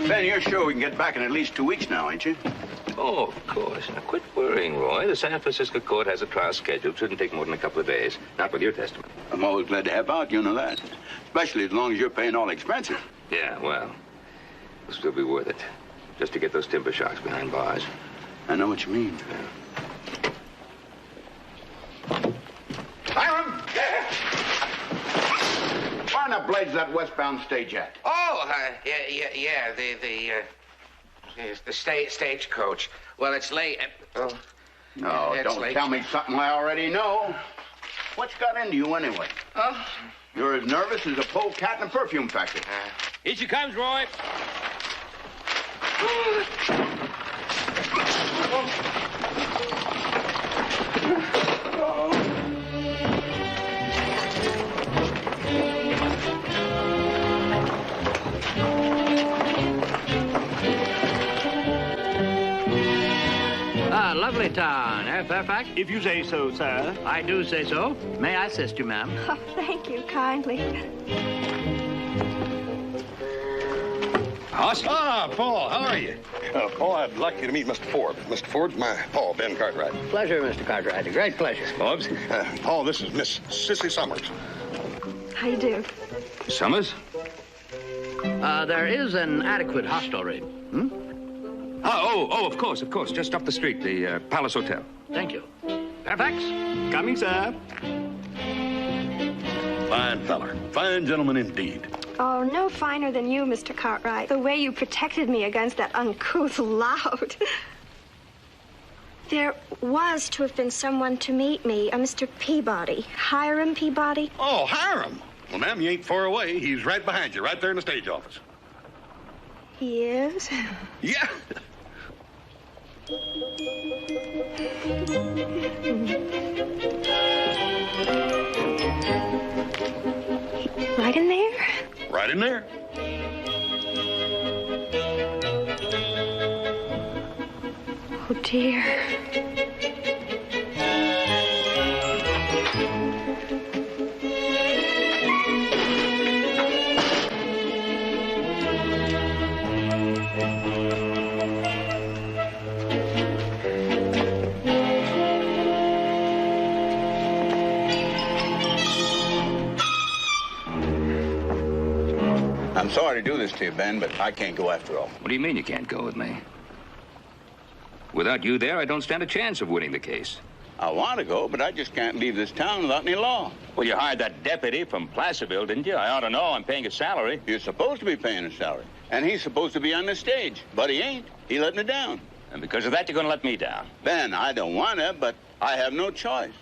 Ben, you're sure we can get back in at least 2 weeks now, ain't you? Oh, of course. Now, quit worrying, Roy. The San Francisco court has a trial scheduled. Shouldn't take more than a couple of days. Not with your testament. I'm always glad to help out, you know that. Especially as long as you're paying all expenses. Yeah, well, it'll still be worth it. Just to get those timber sharks behind bars. I know what you mean. Hiram! Yeah. Where in the blades is that westbound stage at? Oh, yeah, the stagecoach. Well, it's late. No, it's don't late. tell me something I already know. What's got into you anyway? Oh. You're as nervous as a polecat in a perfume factory. Here she comes, Roy. Lovely town, eh, Fairfax? If you say so, sir. I do say so. May I assist you, ma'am? Oh, thank you kindly. Hoss? Ah, Paul, how are you? Paul, I'd like you to meet Mr. Ford. Mr. Ford's my Paul, Ben Cartwright. Pleasure, Mr. Cartwright. A great pleasure. Bobs? Paul, this is Miss Sissy Summers. How you do? Summers? There is an adequate hostelry. Oh, of course. Just up the street, the Palace Hotel. Thank you. Fairfax? Coming, sir. Fine feller. Fine gentleman indeed. Oh, no finer than you, Mr. Cartwright. The way you protected me against that uncouth lout. There was to have been someone to meet me, a Mr. Peabody. Hiram Peabody. Oh, Hiram. Well, ma'am, you ain't far away. He's right behind you, right there in the stage office. He is? Yeah. Right in there? Right in there. Oh, dear. I'm sorry to do this to you, Ben, but I can't go after all. What do you mean you can't go with me? Without you there, I don't stand a chance of winning the case. I want to go, but I just can't leave this town without any law. Well, you hired that deputy from Placerville, didn't you? I ought to know. I'm paying his salary. You're supposed to be paying his salary. And he's supposed to be on the stage, but he ain't. He let me down. And because of that, you're going to let me down. Ben, I don't want to, but I have no choice.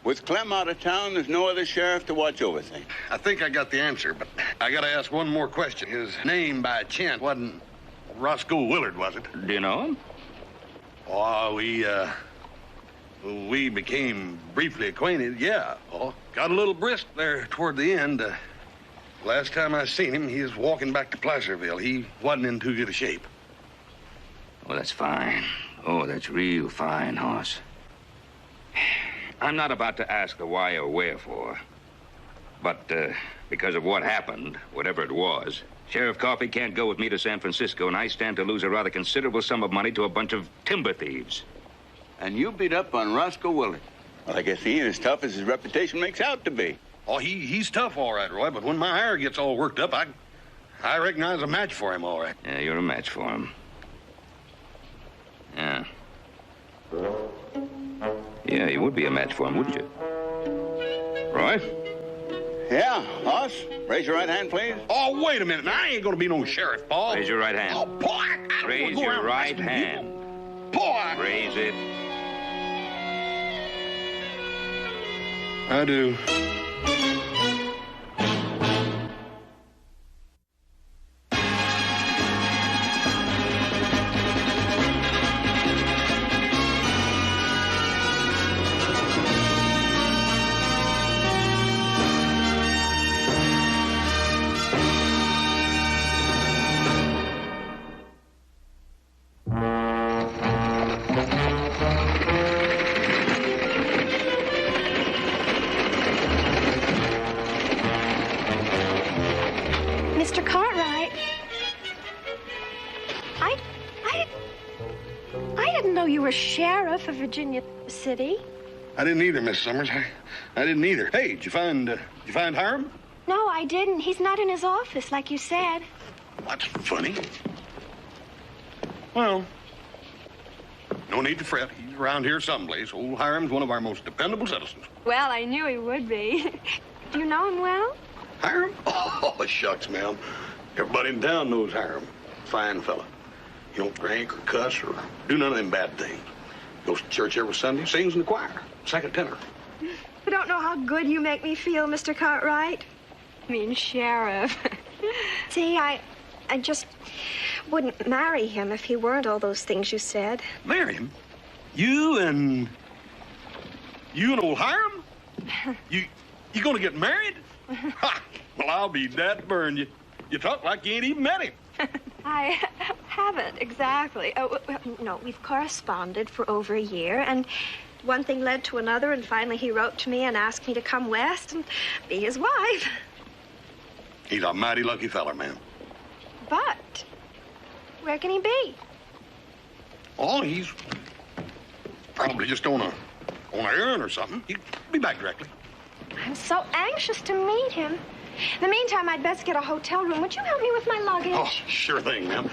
With Clem out of town, there's no other sheriff to watch over things. I think I got the answer, but I got to ask one more question. His name by chance wasn't Roscoe Willard, was it? Do you know him? Oh, we became briefly acquainted, yeah. Oh, got a little brisk there toward the end. Last time I seen him, he was walking back to Placerville. He wasn't in too good a shape. Well, that's fine. Oh, that's real fine, Hoss. I'm not about to ask the why or wherefore. But because of what happened, whatever it was, Sheriff Coffey can't go with me to San Francisco, and I stand to lose a rather considerable sum of money to a bunch of timber thieves. And you beat up on Roscoe Willard. Well, I guess he ain't as tough as his reputation makes out to be. Oh, he's tough, all right, Roy, but when my hair gets all worked up, I reckon I was a match for him, all right. Yeah, you're a match for him. Yeah. Yeah, you would be a match for him, wouldn't you? Roy? Yeah, Hoss, raise your right hand, please. Oh, wait a minute. Now, I ain't gonna be no sheriff, Paul. Raise your right hand. Oh, boy, I don't Raise wanna go your around right asking hand. people. Boy. Raise it. I do. sheriff of Virginia City. I didn't either, Miss Summers. I didn't either. Hey, did you find Hiram? No, I didn't. He's not in his office, like you said. That's funny. Well, no need to fret. He's around here someplace. Old Hiram's one of our most dependable citizens. Well, I knew he would be. Do you know him well? Hiram? Oh, shucks, ma'am. Everybody in town knows Hiram. Fine fella. He don't drink or cuss or do none of them bad things. Goes to church every Sunday, sings in the choir, second tenor. You don't know how good you make me feel, Mr. Cartwright. I mean, Sheriff. See, I just wouldn't marry him if he weren't all those things you said. Marry him? You and old Hiram? You gonna get married? Ha! Well, I'll be that burned. You talk like you ain't even met him. I haven't exactly. Oh, no, we've corresponded for over a year, and one thing led to another, and finally he wrote to me and asked me to come west and be his wife. He's a mighty lucky feller, ma'am. But where can he be? Oh, he's probably just on an errand or something. He'll be back directly. I'm so anxious to meet him. In the meantime, I'd best get a hotel room. Would you help me with my luggage? Oh, sure thing, ma'am.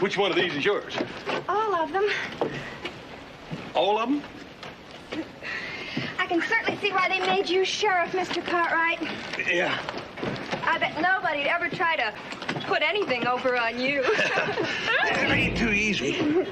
Which one of these is yours? All of them. All of them? I can certainly see why they made you sheriff, Mr. Cartwright. Yeah. I bet nobody'd ever try to put anything over on you. It ain't too easy.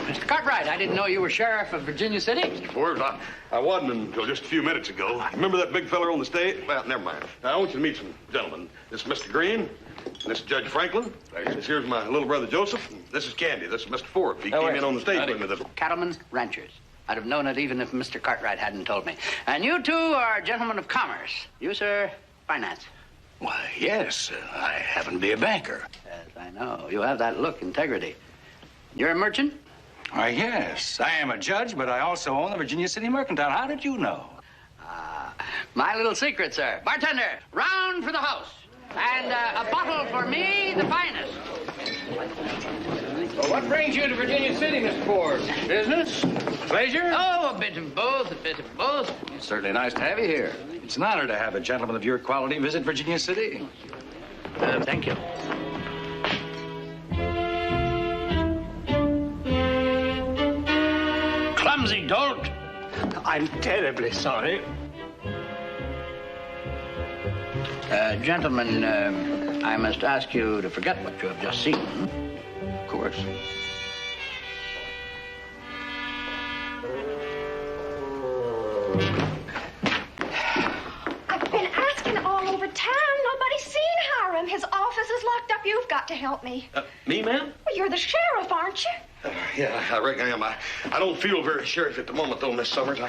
Mr. Cartwright, I didn't know you were sheriff of Virginia City. Forbes, I wasn't until just a few minutes ago. Remember that big feller on the stage? Well, never mind. I want you to meet some gentlemen. This is Mr. Green, and this is Judge Franklin. This here's my little brother Joseph, and this is Candy. This is Mr. Forbes. He came in on the stage with me this... Cattlemen's ranchers. I'd have known it even if Mr. Cartwright hadn't told me. And you two are gentlemen of commerce. You, sir, finance. Why, yes. I happen to be a banker. Yes, I know. You have that look, integrity. You're a merchant? Why, yes. I am a judge, but I also own the Virginia City Mercantile. How did you know? My little secret, sir. Bartender, round for the house. And a bottle for me, the finest. Well, what brings you to Virginia City, Mr. Forbes? Business? Pleasure? Oh, a bit of both, a bit of both. It's certainly nice to have you here. It's an honor to have a gentleman of your quality visit Virginia City. Thank you. Clumsy dolt. I'm terribly sorry. Gentlemen, I must ask you to forget what you have just seen. Of course. I've been asking all over town. Nobody's seen Hiram. His office is locked up. You've got to help me. Me, ma'am? Well, you're the sheriff, aren't you? Yeah, I reckon I am. I don't feel very sheriff at the moment, though, Miss Summers.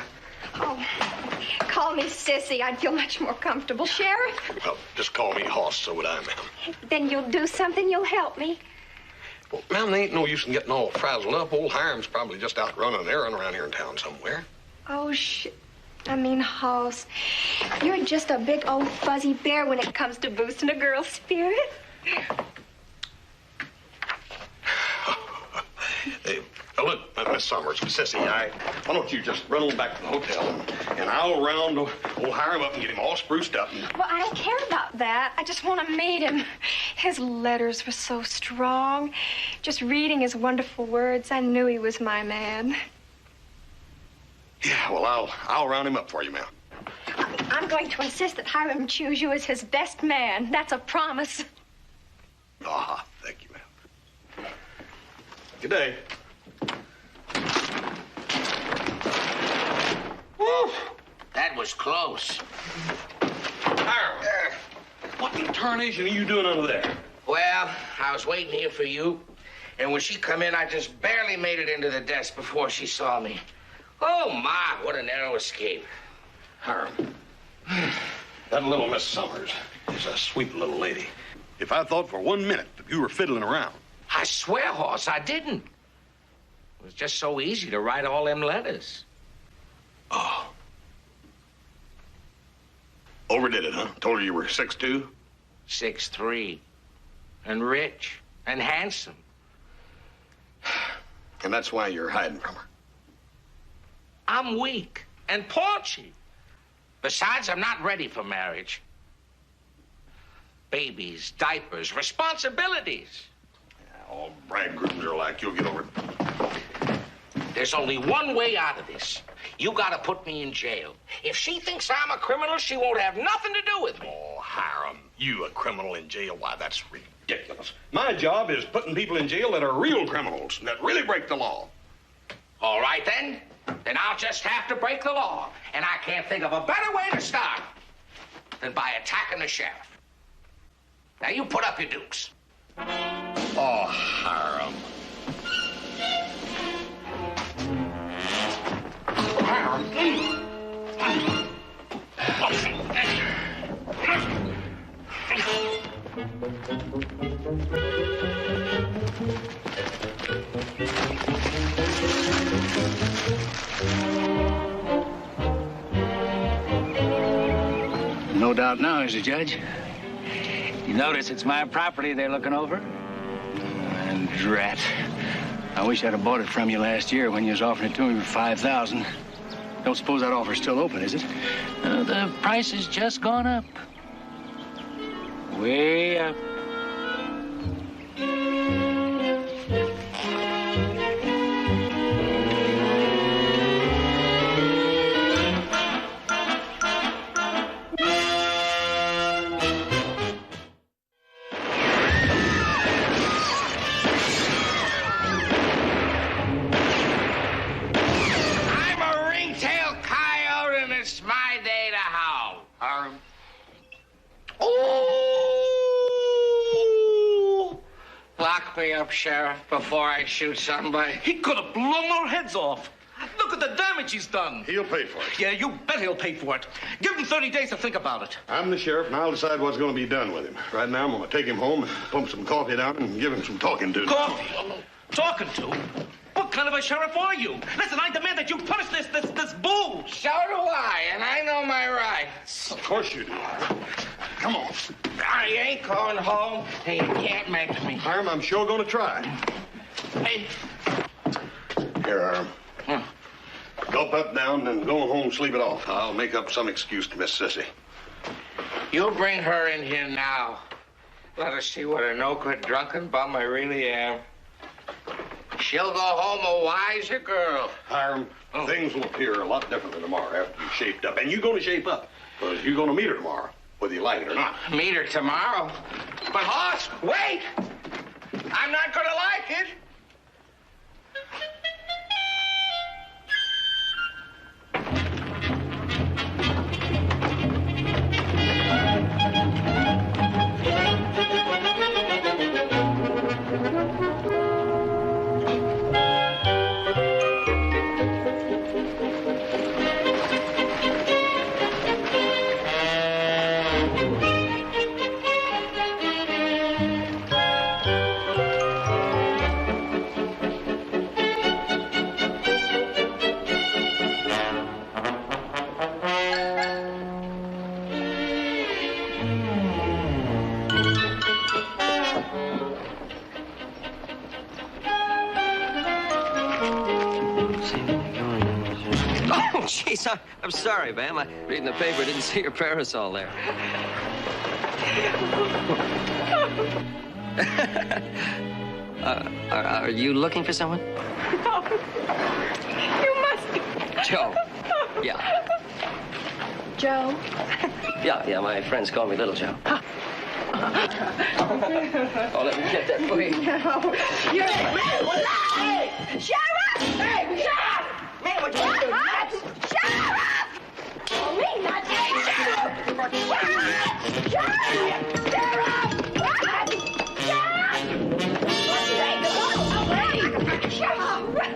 Oh, call me Sissy. I'd feel much more comfortable, Sheriff. Well, just call me Hoss, so would I, ma'am. Then you'll do something. You'll help me. Well, ma'am, there ain't no use in getting all frazzled up. Old Hiram's probably just out running an errand around here in town somewhere. Oh, Hoss. You're just a big old fuzzy bear when it comes to boosting a girl's spirit. Hey, look, Miss Summers, Sissy, why don't you just run on back to the hotel, and I'll round old Hiram up and get him all spruced up. Well, I don't care about that. I just want to meet him. His letters were so strong. Just reading his wonderful words, I knew he was my man. Yeah, well, I'll round him up for you, ma'am. I'm going to insist that Hiram choose you as his best man. That's a promise. Ah, thank you, ma'am. Good day. Woo! That was close. Hiram, what in tarnation are you doing under there? Well, I was waiting here for you, and when she come in, I just barely made it into the desk before she saw me. Oh, my, what a narrow escape. Hiram, that little Miss Summers is a sweet little lady. If I thought for 1 minute that you were fiddling around, I swear, Hoss, I didn't. It was just so easy to write all them letters. Oh. Overdid it, huh? Told her you were 6'2"? 6'3". And rich. And handsome. And that's why you're hiding from her. I'm weak and paunchy. Besides, I'm not ready for marriage. Babies, diapers, responsibilities. Yeah, all bridegrooms are like, you'll get over it. There's only one way out of this. You gotta put me in jail. If she thinks I'm a criminal, she won't have nothing to do with me. Oh, Hiram, you a criminal in jail? Why, that's ridiculous. My job is putting people in jail that are real criminals, that really break the law. All right, then. Then I'll just have to break the law. And I can't think of a better way to start than by attacking the sheriff. Now, you put up your dukes. Oh, Hiram. No doubt now, is it, Judge? You notice it's my property they're looking over? And drat. I wish I'd have bought it from you last year when you was offering it to me for $5,000. Don't suppose that offer's still open, is it? The price has just gone up. Way up. Up, Sheriff, before I shoot somebody. He could have blown our heads off. Look at the damage he's done. He'll pay for it. Yeah, you bet he'll pay for it. Give him 30 days to think about it. I'm the sheriff, and I'll decide what's going to be done with him. Right now, I'm going to take him home, pump some coffee down, and give him some talking to. Coffee? Talking to? What kind of a sheriff are you? Listen, I demand that you punish this bull. So do I, and I know my rights. Of course you do. Come on. I ain't going home, and you can't make me. Hiram, I'm sure going to try. Hey. Here, Hiram. Gulp up down and go home, sleep it off. I'll make up some excuse to Miss Sissy. You bring her in here now. Let her see what a no-good drunken bum I really am. She'll go home a wiser girl. Hiram, things will appear a lot differently tomorrow after you've shaped up. And you're going to shape up, because you're going to meet her tomorrow, whether you like it or not. Meet her tomorrow? But, Hoss, wait! I'm not going to like it. Jeez, I'm sorry, ma'am. I reading the paper, didn't see your parasol there. Are you looking for someone? No. You must be. Joe. Yeah. Joe? Yeah, my friends call me Little Joe. Oh, let me get that for you. No. You're... Hey! Sheriff! Hey, Sheriff! Man, what you doing? Sheriff! Oh, me, not Sheriff! Sheriff! Sheriff!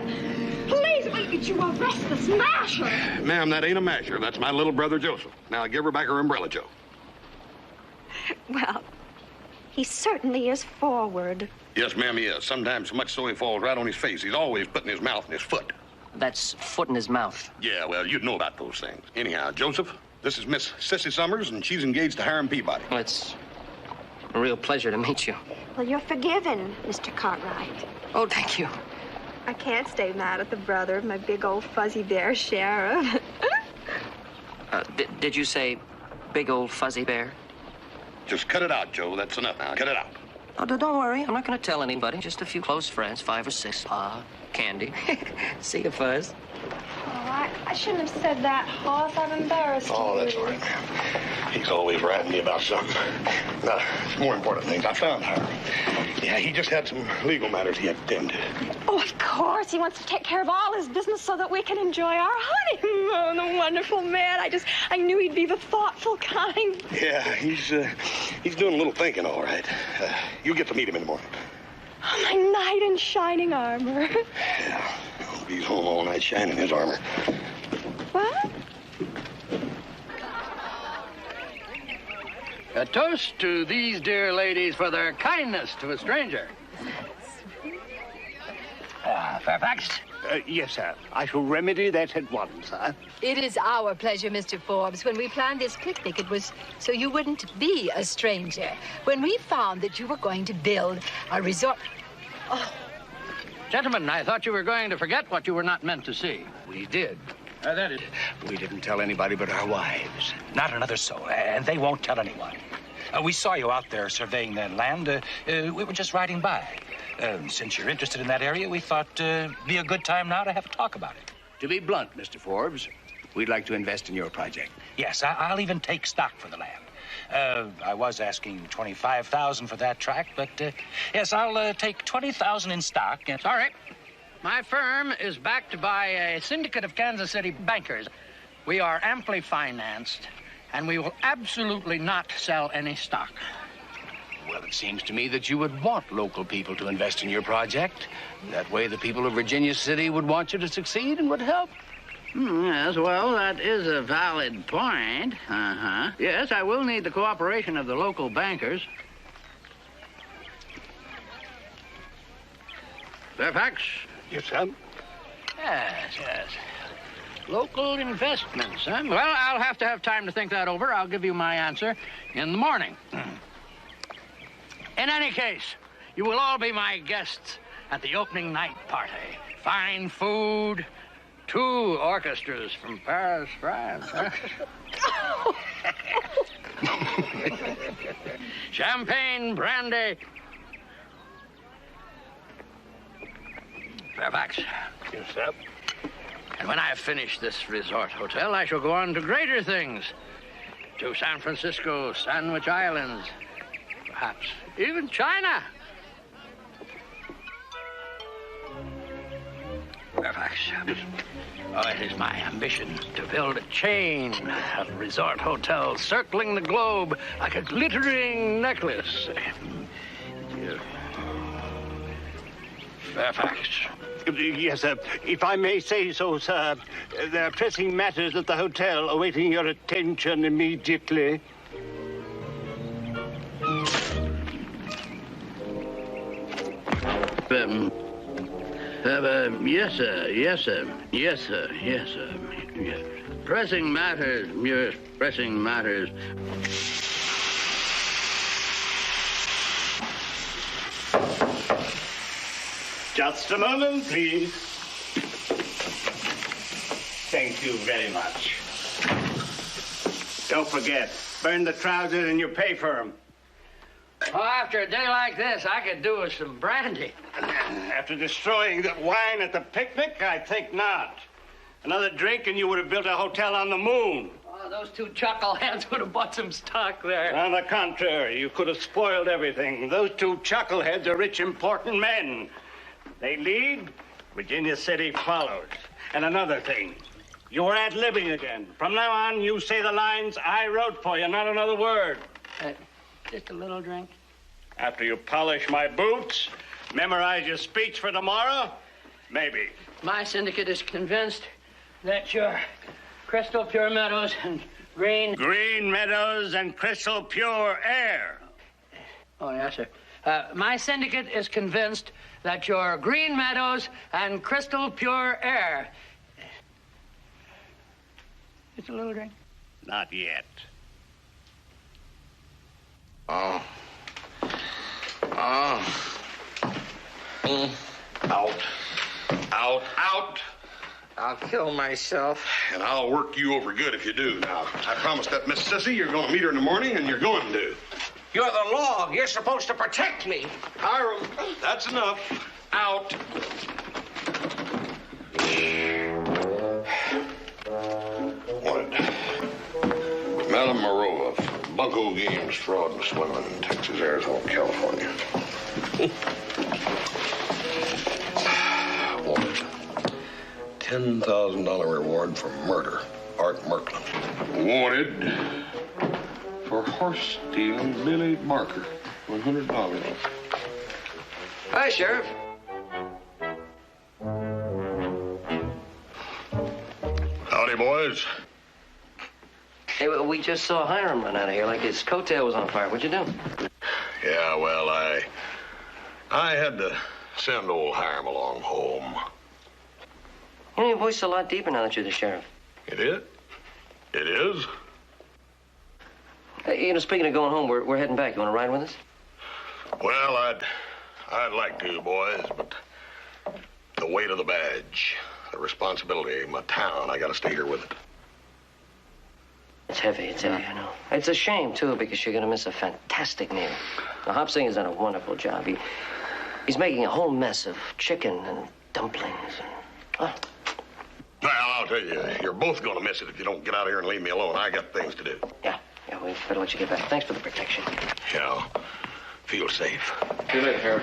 Please, could you arrest the smasher? Ma'am, that ain't a masher. That's my little brother, Joseph. Now, give her back her umbrella, Joe. Well, he certainly is forward. Yes, ma'am, he is. Sometimes so much so he falls right on his face. He's always putting his mouth in his foot. That's foot in his mouth. Yeah, well, you'd know about those things. Anyhow, Joseph, this is Miss Sissy Summers, and she's engaged to Hiram Peabody. Well, it's a real pleasure to meet you. Well, you're forgiven, Mr. Cartwright. Oh, thank you. I can't stay mad at the brother of my big old fuzzy bear sheriff. Did you say big old fuzzy bear? Just cut it out, Joe. That's enough now. Cut it out. Oh, don't worry. I'm not going to tell anybody. Just a few close friends, 5 or 6. Pa, Candy. See you, Fuzz. Oh, I shouldn't have said that, Hoss. I've embarrassed you. Oh, that's all right, ma'am. He's always writing me about something. Now, more important things. I found Hiram. Yeah, he just had some legal matters he had to tend to. Oh, of course. He wants to take care of all his business so that we can enjoy our honeymoon. The wonderful man. I knew he'd be the thoughtful kind. Yeah, he's doing a little thinking, all right. You'll get to meet him in the morning. Oh, my knight in shining armor. Yeah, he's home all night shining his armor. What? A toast to these dear ladies for their kindness to a stranger. Fairfax? Yes, sir. I shall remedy that at once, sir. It is our pleasure, Mr. Forbes. When we planned this picnic, it was so you wouldn't be a stranger. When we found that you were going to build a resort... Oh. Gentlemen, I thought you were going to forget what you were not meant to see. We did. That is... We didn't tell anybody but our wives. Not another soul, and they won't tell anyone. We saw you out there surveying that land. We were just riding by. Since you're interested in that area, we thought be a good time now to have a talk about it. To be blunt, Mr. Forbes, we'd like to invest in your project. Yes, I'll even take stock for the land. I was asking $25,000 for that tract, but yes, I'll take $20,000 in stock. And... Sorry. My firm is backed by a syndicate of Kansas City bankers. We are amply financed, and we will absolutely not sell any stock. Well, it seems to me that you would want local people to invest in your project. That way the people of Virginia City would want you to succeed and would help. Yes, well, that is a valid point. Uh-huh. Yes, I will need the cooperation of the local bankers. Fairfax? Yes, sir. Yes. Local investments, huh? Well, I'll have to have time to think that over. I'll give you my answer in the morning. In any case, you will all be my guests at the opening night party. Fine food, 2 orchestras from Paris, France. Huh? Champagne, brandy. Fairfax. Yes, sir. And when I have finished this resort hotel, I shall go on to greater things. To San Francisco, Sandwich Islands, perhaps even China. Fairfax. Oh, it is my ambition to build a chain of resort hotels circling the globe like a glittering necklace. Fairfax. Yes, sir. If I may say so, sir, there are pressing matters at the hotel awaiting your attention immediately. Yes, sir. Yes, sir. Yes, sir. Yes, sir. Yes. Pressing matters. Yes, pressing matters. Just a moment, please. Thank you very much. Don't forget, burn the trousers and you pay for them. Oh, after a day like this, I could do with some brandy. After destroying the wine at the picnic, I think not. Another drink and you would have built a hotel on the moon. Oh, those 2 chuckleheads would have bought some stock there. On the contrary, you could have spoiled everything. Those 2 chuckleheads are rich, important men. They lead, Virginia City follows. And another thing, you're ad-libbing again. From now on, you say the lines I wrote for you, not another word. Just a little drink. After you polish my boots, memorize your speech for tomorrow, maybe. My syndicate is convinced that your crystal pure meadows and green... Green meadows and crystal pure air. Oh, yes, sir. My syndicate is convinced that your green meadows and crystal pure air... Just a little drink? Not yet. Oh. Out. Out. Out. I'll kill myself. And I'll work you over good if you do. Now, I promised that Miss Sissy you're going to meet her in the morning, and you're going to. You're the law. You're supposed to protect me. Hiram, that's enough. Out. Wanted. Madam Moreau of Bunko Games, Fraud and Swindling in Texas, Arizona, California. Wanted. $10,000 reward for murder. Art Merklin. Wanted for horse stealing Billy Barker. $100. Hi, Sheriff. Howdy, boys. Hey, we just saw Hiram run out of here like his coattail was on fire. What'd you do? Yeah, well, I had to send old Hiram along home. You know, your voice is a lot deeper now that you're the sheriff. It is? It is? You know, speaking of going home, we're heading back. You want to ride with us? Well, I'd like to, boys, but the weight of the badge, the responsibility of my town, I gotta stay here with it. It's heavy, I know. It's a shame, too, because you're going to miss a fantastic meal. Now, Hop Sing has done a wonderful job. He's making a whole mess of chicken and dumplings and... Well, I'll tell you, you're both gonna miss it if you don't get out of here and leave me alone. I got things to do. Yeah, we better let you get back. Thanks for the protection. Yeah, feel safe. See you later, Harold.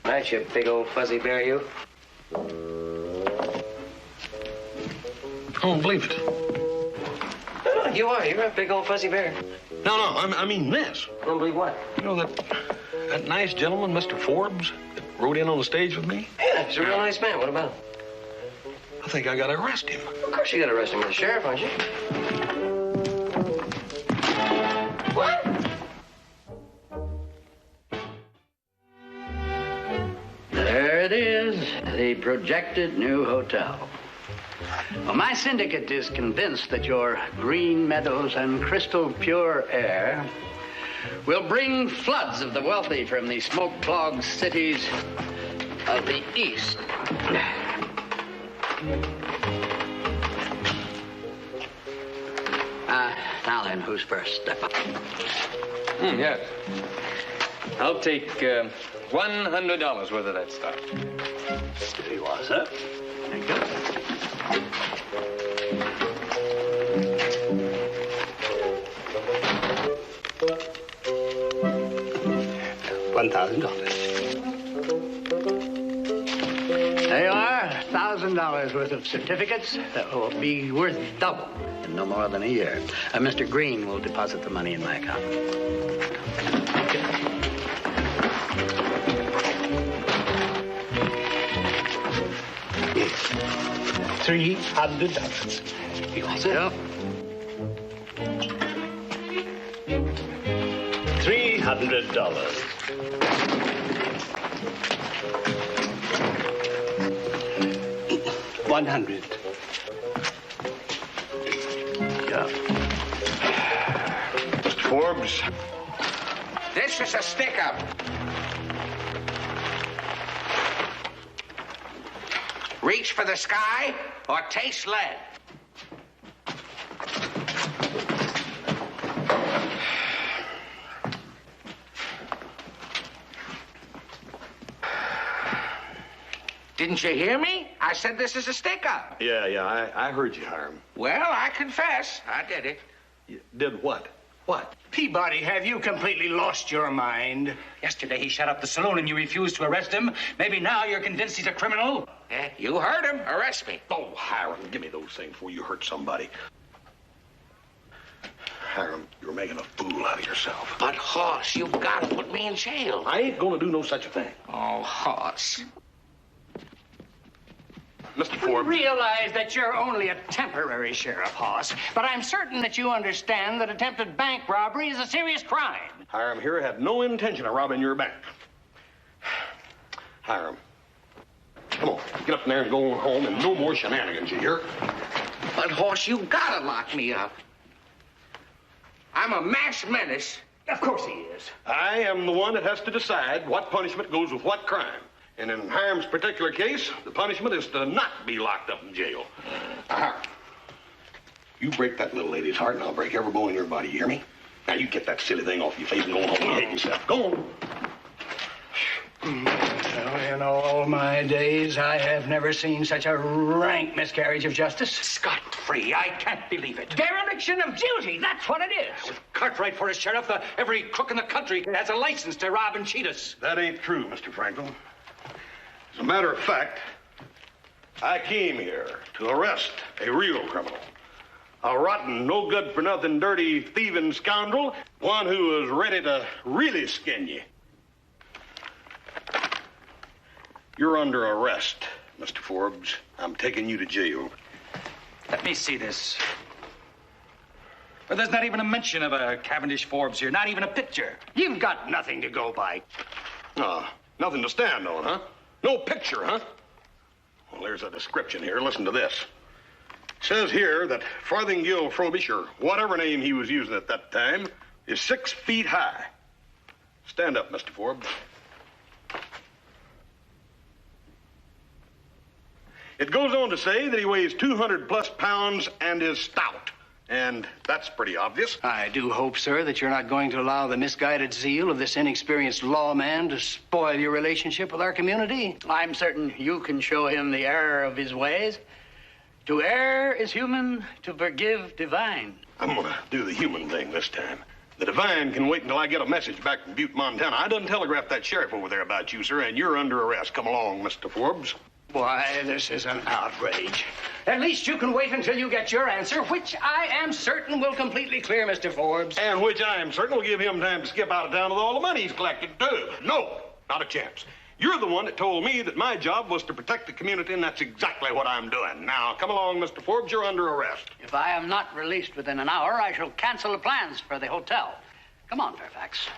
Night, you big old fuzzy bear, you. I don't believe it. No, you are. You're a big old fuzzy bear. No, I mean this. Don't believe what? You know that nice gentleman, Mr. Forbes, that rode in on the stage with me? Yeah, he's a real nice man. What about him? I think I gotta arrest him. Of course you gotta arrest him. You're the sheriff, aren't you? What? There it is, the projected new hotel. Well, my syndicate is convinced that your green meadows and crystal pure air will bring floods of the wealthy from the smoke-clogged cities of the East. Now then, who's first? Step up. Yes. I'll take $100 worth of that stuff. Here you are, sir. Thank you. $1,000. There you are, $1,000 worth of certificates that will be worth double in no more than a year. Mr. Green will deposit the money in my account. $300. You want it? Yep. $300. $100. Yeah. Mr. Forbes. This is a stick-up. Reach for the sky or taste lead. Didn't you hear me? I said this is a stick-up. Yeah, I heard you, Hiram. Well, I confess, I did it. You did what? What? Peabody, have you completely lost your mind? Yesterday he shut up the saloon and you refused to arrest him. Maybe now you're convinced he's a criminal? You heard him. Arrest me. Oh, Hiram, give me those things before you hurt somebody. Hiram, you're making a fool out of yourself. But, Hoss, you've got to put me in jail. I ain't gonna do no such a thing. Oh, Hoss. Mr. We Forbes. realize that you're only a temporary sheriff, Hoss, but I'm certain that you understand that attempted bank robbery is a serious crime. Hiram here had no intention of robbing your bank. Hiram, come on, get up in there and go home, and no more shenanigans, you hear? But, Hoss, you gotta lock me up. I'm a mass menace. Of course he is. I am the one that has to decide what punishment goes with what crime. And in Hiram's particular case, the punishment is to not be locked up in jail. Hiram, you break that little lady's heart, and I'll break every bone in your body, you hear me? Now, you get that silly thing off your face and go home and behave yourself. Go on. Well, in all my days, I have never seen such a rank miscarriage of justice. Scot-free. I can't believe it. Dereliction of duty, that's what it is. With Cartwright for a sheriff, every crook in the country has a license to rob and cheat us. That ain't true, Mr. Franklin. As a matter of fact, I came here to arrest a real criminal. A rotten, no good for nothing, dirty, thieving scoundrel. One who is ready to really skin you. You're under arrest, Mr. Forbes. I'm taking you to jail. Let me see this. Well, there's not even a mention of a Cavendish Forbes here, not even a picture. You've got nothing to go by. Nothing to stand on, huh? No picture, huh? Well, there's a description here. Listen to this. It says here that Farthingale Frobisher, or whatever name he was using at that time, is 6 feet high. Stand up, Mr. Forbes. It goes on to say that he weighs 200+ pounds and is stout. And that's pretty obvious. I do hope, sir, that you're not going to allow the misguided zeal of this inexperienced lawman to spoil your relationship with our community. I'm certain you can show him the error of his ways. To err is human, to forgive divine. I'm gonna do the human thing this time. The divine can wait until I get a message back from Butte, Montana. I done telegraphed that sheriff over there about you, sir, and you're under arrest. Come along, Mr. Forbes. Why, this is an outrage. At least you can wait until you get your answer, which I am certain will completely clear Mr. Forbes. And which I am certain will give him time to skip out of town with all the money he's collected, too. No, not a chance. You're the one that told me that my job was to protect the community, and that's exactly what I'm doing. Now, come along, Mr. Forbes. You're under arrest. If I am not released within an hour, I shall cancel the plans for the hotel. Come on, Fairfax.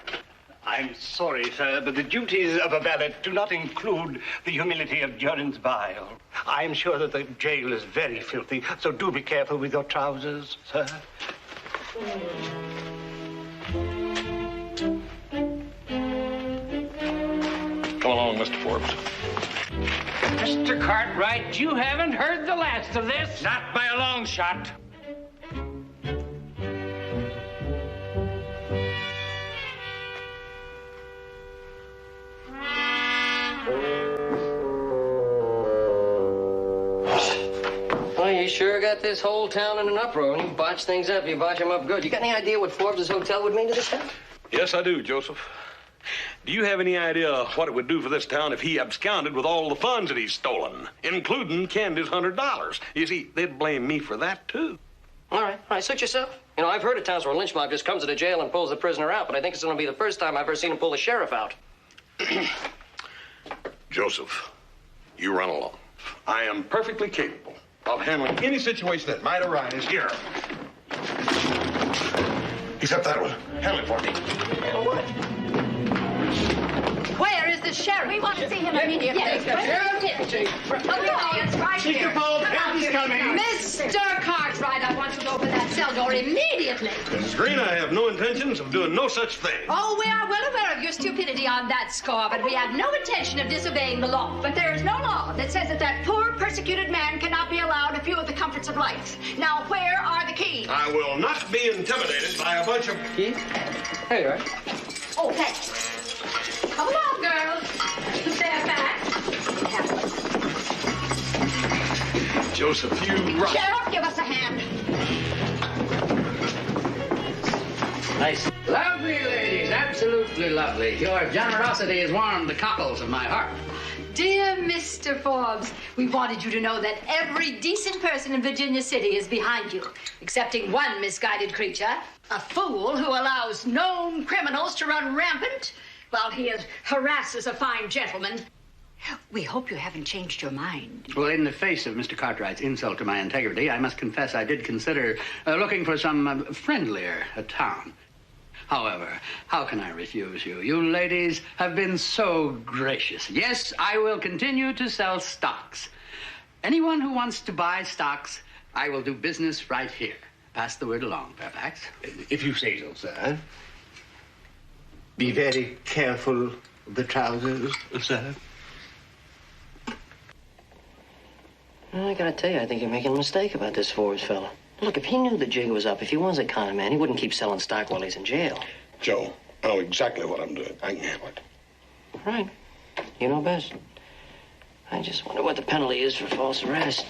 I'm sorry, sir, but the duties of a valet do not include the humility of durance vile. I'm sure that the jail is very filthy, so do be careful with your trousers, sir. Come along, Mr. Forbes. Mr. Cartwright, you haven't heard the last of this. Not by a long shot. Well, you sure got this whole town in an uproar. When you botch things up, you botch them up good. You got any idea what Forbes' hotel would mean to this town? Yes, I do, Joseph. Do you have any idea what it would do for this town if he absconded with all the funds that he's stolen, including Candy's $100? You see, they'd blame me for that, too. All right, suit yourself. You know, I've heard of towns where a lynch mob just comes to the jail and pulls the prisoner out, but I think it's going to be the first time I've ever seen him pull the sheriff out. Joseph, you run along. I am perfectly capable of handling any situation that might arise here. Except that one. Handle it for me. What? Where is the sheriff? We want to see him immediately. Yes, the sheriff. Keep your phone. He's coming. Mr. Cartwright, I want you to open that cell door immediately. Mrs. Green, I have no intentions of doing no such thing. Oh, we are well aware of your stupidity on that score, but we have no intention of disobeying the law. But there is no law that says that poor, persecuted man cannot be allowed a few of the comforts of life. Now, where are the keys? I will not be intimidated by a bunch of... Keith? Hey, right. Oh, thanks. Come along, girls. Fairfax. Joseph, you rock. Sheriff, give us a hand. Nice. Lovely ladies, absolutely lovely. Your generosity has warmed the cockles of my heart. Dear Mr. Forbes, we wanted you to know that every decent person in Virginia City is behind you, excepting one misguided creature, a fool who allows known criminals to run rampant while he harasses a fine gentleman. We hope you haven't changed your mind. Well, in the face of Mr. Cartwright's insult to my integrity, I must confess I did consider looking for some friendlier town. However, how can I refuse you? You ladies have been so gracious. Yes, I will continue to sell stocks. Anyone who wants to buy stocks, I will do business right here. Pass the word along, Fairfax. If you say so, sir. Be very careful of the trousers, sir. Well, I gotta tell you, I think you're making a mistake about this Forbes fella. Look, if he knew the jig was up, if he was a con man, he wouldn't keep selling stock while he's in jail. Joe, I know exactly what I'm doing. I can handle it. Right. You know best. I just wonder what the penalty is for false arrest.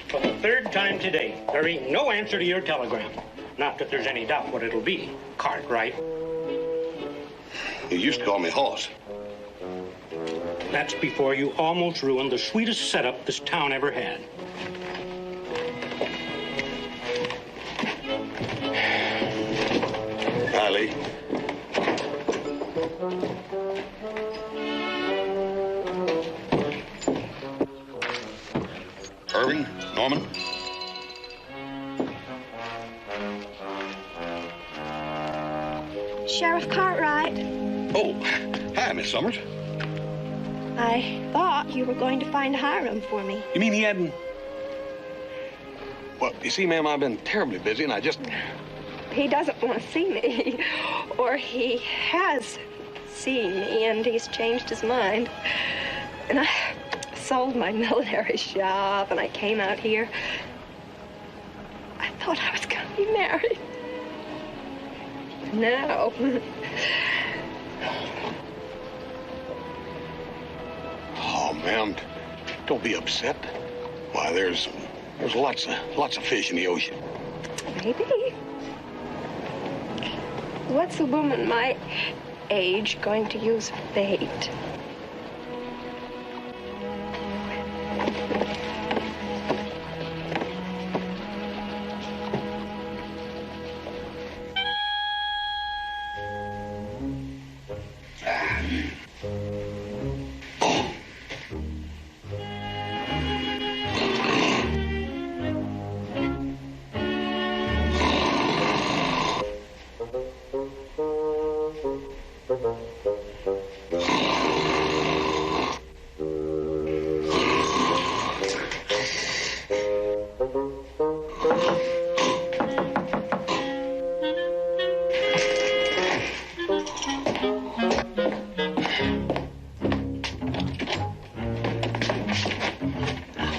For the third time today, there ain't no answer to your telegram. Not that there's any doubt what it'll be. Cartwright. You used to call me Hoss. That's before you almost ruined the sweetest setup this town ever had. Riley. Irving, Norman. Sheriff Cartwright, Oh, hi, Miss Summers. I thought you were going to find Hiram for me. You mean he hadn't? Well, you see, ma'am, I've been terribly busy, and I just... He doesn't want to see me, or he has seen me, and he's changed his mind. And I sold my millinery shop, and I came out here. I thought I was going to be married. No. Oh, ma'am, don't be upset. Why, there's lots of fish in the ocean. Maybe. What's a woman my age going to use for bait?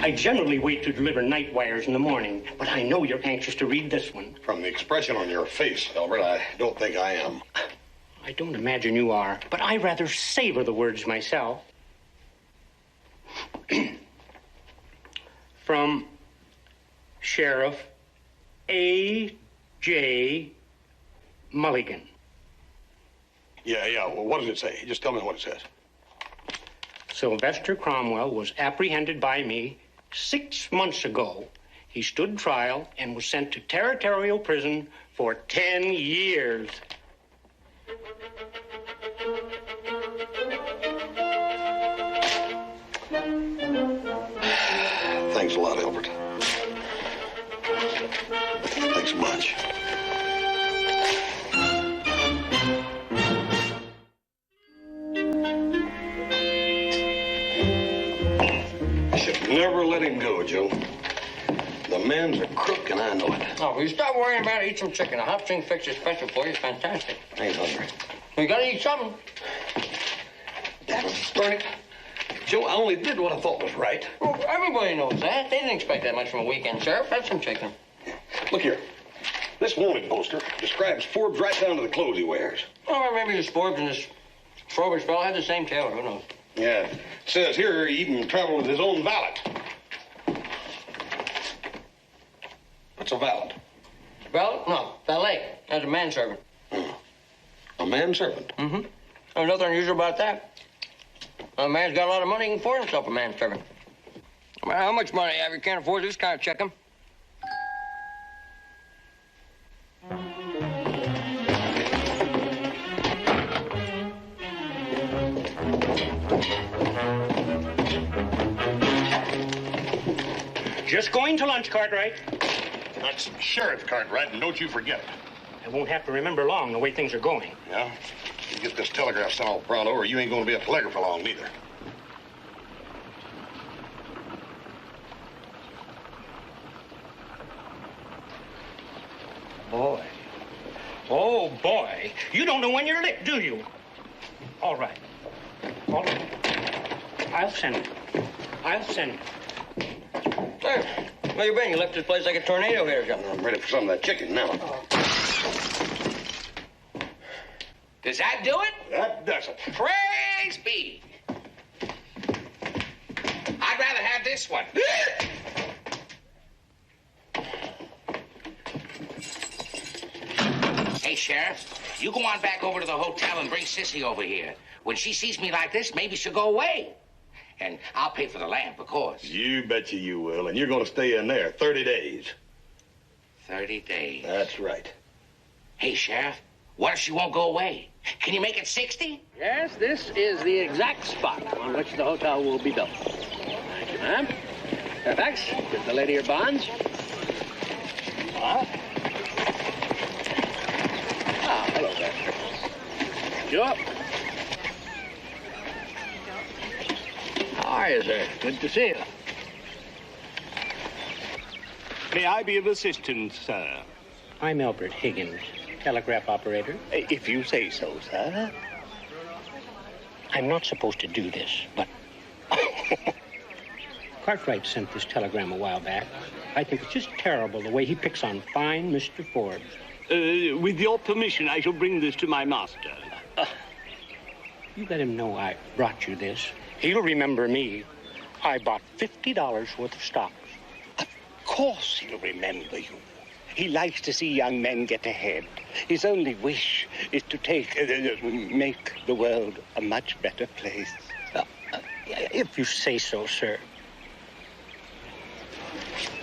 I generally wait to deliver night wires in the morning, but I know you're anxious to read this one. From the expression on your face, Albert, I don't think I am. I don't imagine you are, but I rather savor the words myself. From Sheriff A.J. Mulligan. Yeah, well, what does it say? Just tell me what it says. Sylvester Cromwell was apprehended by me 6 months ago. He stood trial and was sent to territorial prison for 10 years. Thanks a lot, Albert. Thanks much. Never let him go, Joe. The man's a crook, and I know it. Oh, will you stop worrying about it? Eat some chicken. A hot thing fix is special for you. It's fantastic. I ain't hungry. You gotta eat something. Burn it. Joe, I only did what I thought was right. Well, everybody knows that. They didn't expect that much from a weekend sheriff. Have some chicken. Look here. This wanted poster describes Forbes right down to the clothes he wears. Oh, well, maybe this Forbes and this Frobisher fellow had the same tailor. Who knows? Yeah. It says here he even traveled with his own valet. What's a valet? Valet? No, valet. That's a manservant. A manservant? Mm-hmm. There's nothing unusual about that. A man's got a lot of money, he can afford himself a manservant. Well, how much money have you? Can't afford this kind of chicken. Just going to lunch, Cartwright. That's Sheriff Cartwright, and don't you forget it. I won't have to remember long the way things are going. Yeah? You get this telegraph sent off pronto, or you ain't gonna be a telegrapher long, neither. Boy. Oh, boy. You don't know when you're licked, do you? All right. All right. I'll send it. I'll send it. Hey, where you been? You left this place like a tornado here, Joe. I'm ready for some of that chicken now. Does that do it? That does it. Praise be. I'd rather have this one. Hey, Sheriff, you go on back over to the hotel and bring Sissy over here. When she sees me like this, maybe she'll go away. And I'll pay for the lamp, of course. You betcha you will, and you're gonna stay in there 30 days. 30 days. That's right. Hey, Sheriff, what if she won't go away? Can you make it 60? Yes, this is the exact spot on which the hotel will be built. Thank you, ma'am. Fairfax, give the lady her bonds. Hello there. Sure. How are you, sir? Good to see you. May I be of assistance, sir? I'm Albert Higgins, telegraph operator. If you say so, sir. I'm not supposed to do this, but Cartwright sent this telegram a while back. I think it's just terrible the way he picks on fine Mr. Forbes. With your permission, I shall bring this to my master. You let him know I brought you this. He'll remember me. I bought $50 worth of stocks. Of course he'll remember you. He likes to see young men get ahead. His only wish is to make the world a much better place. If you say so, sir.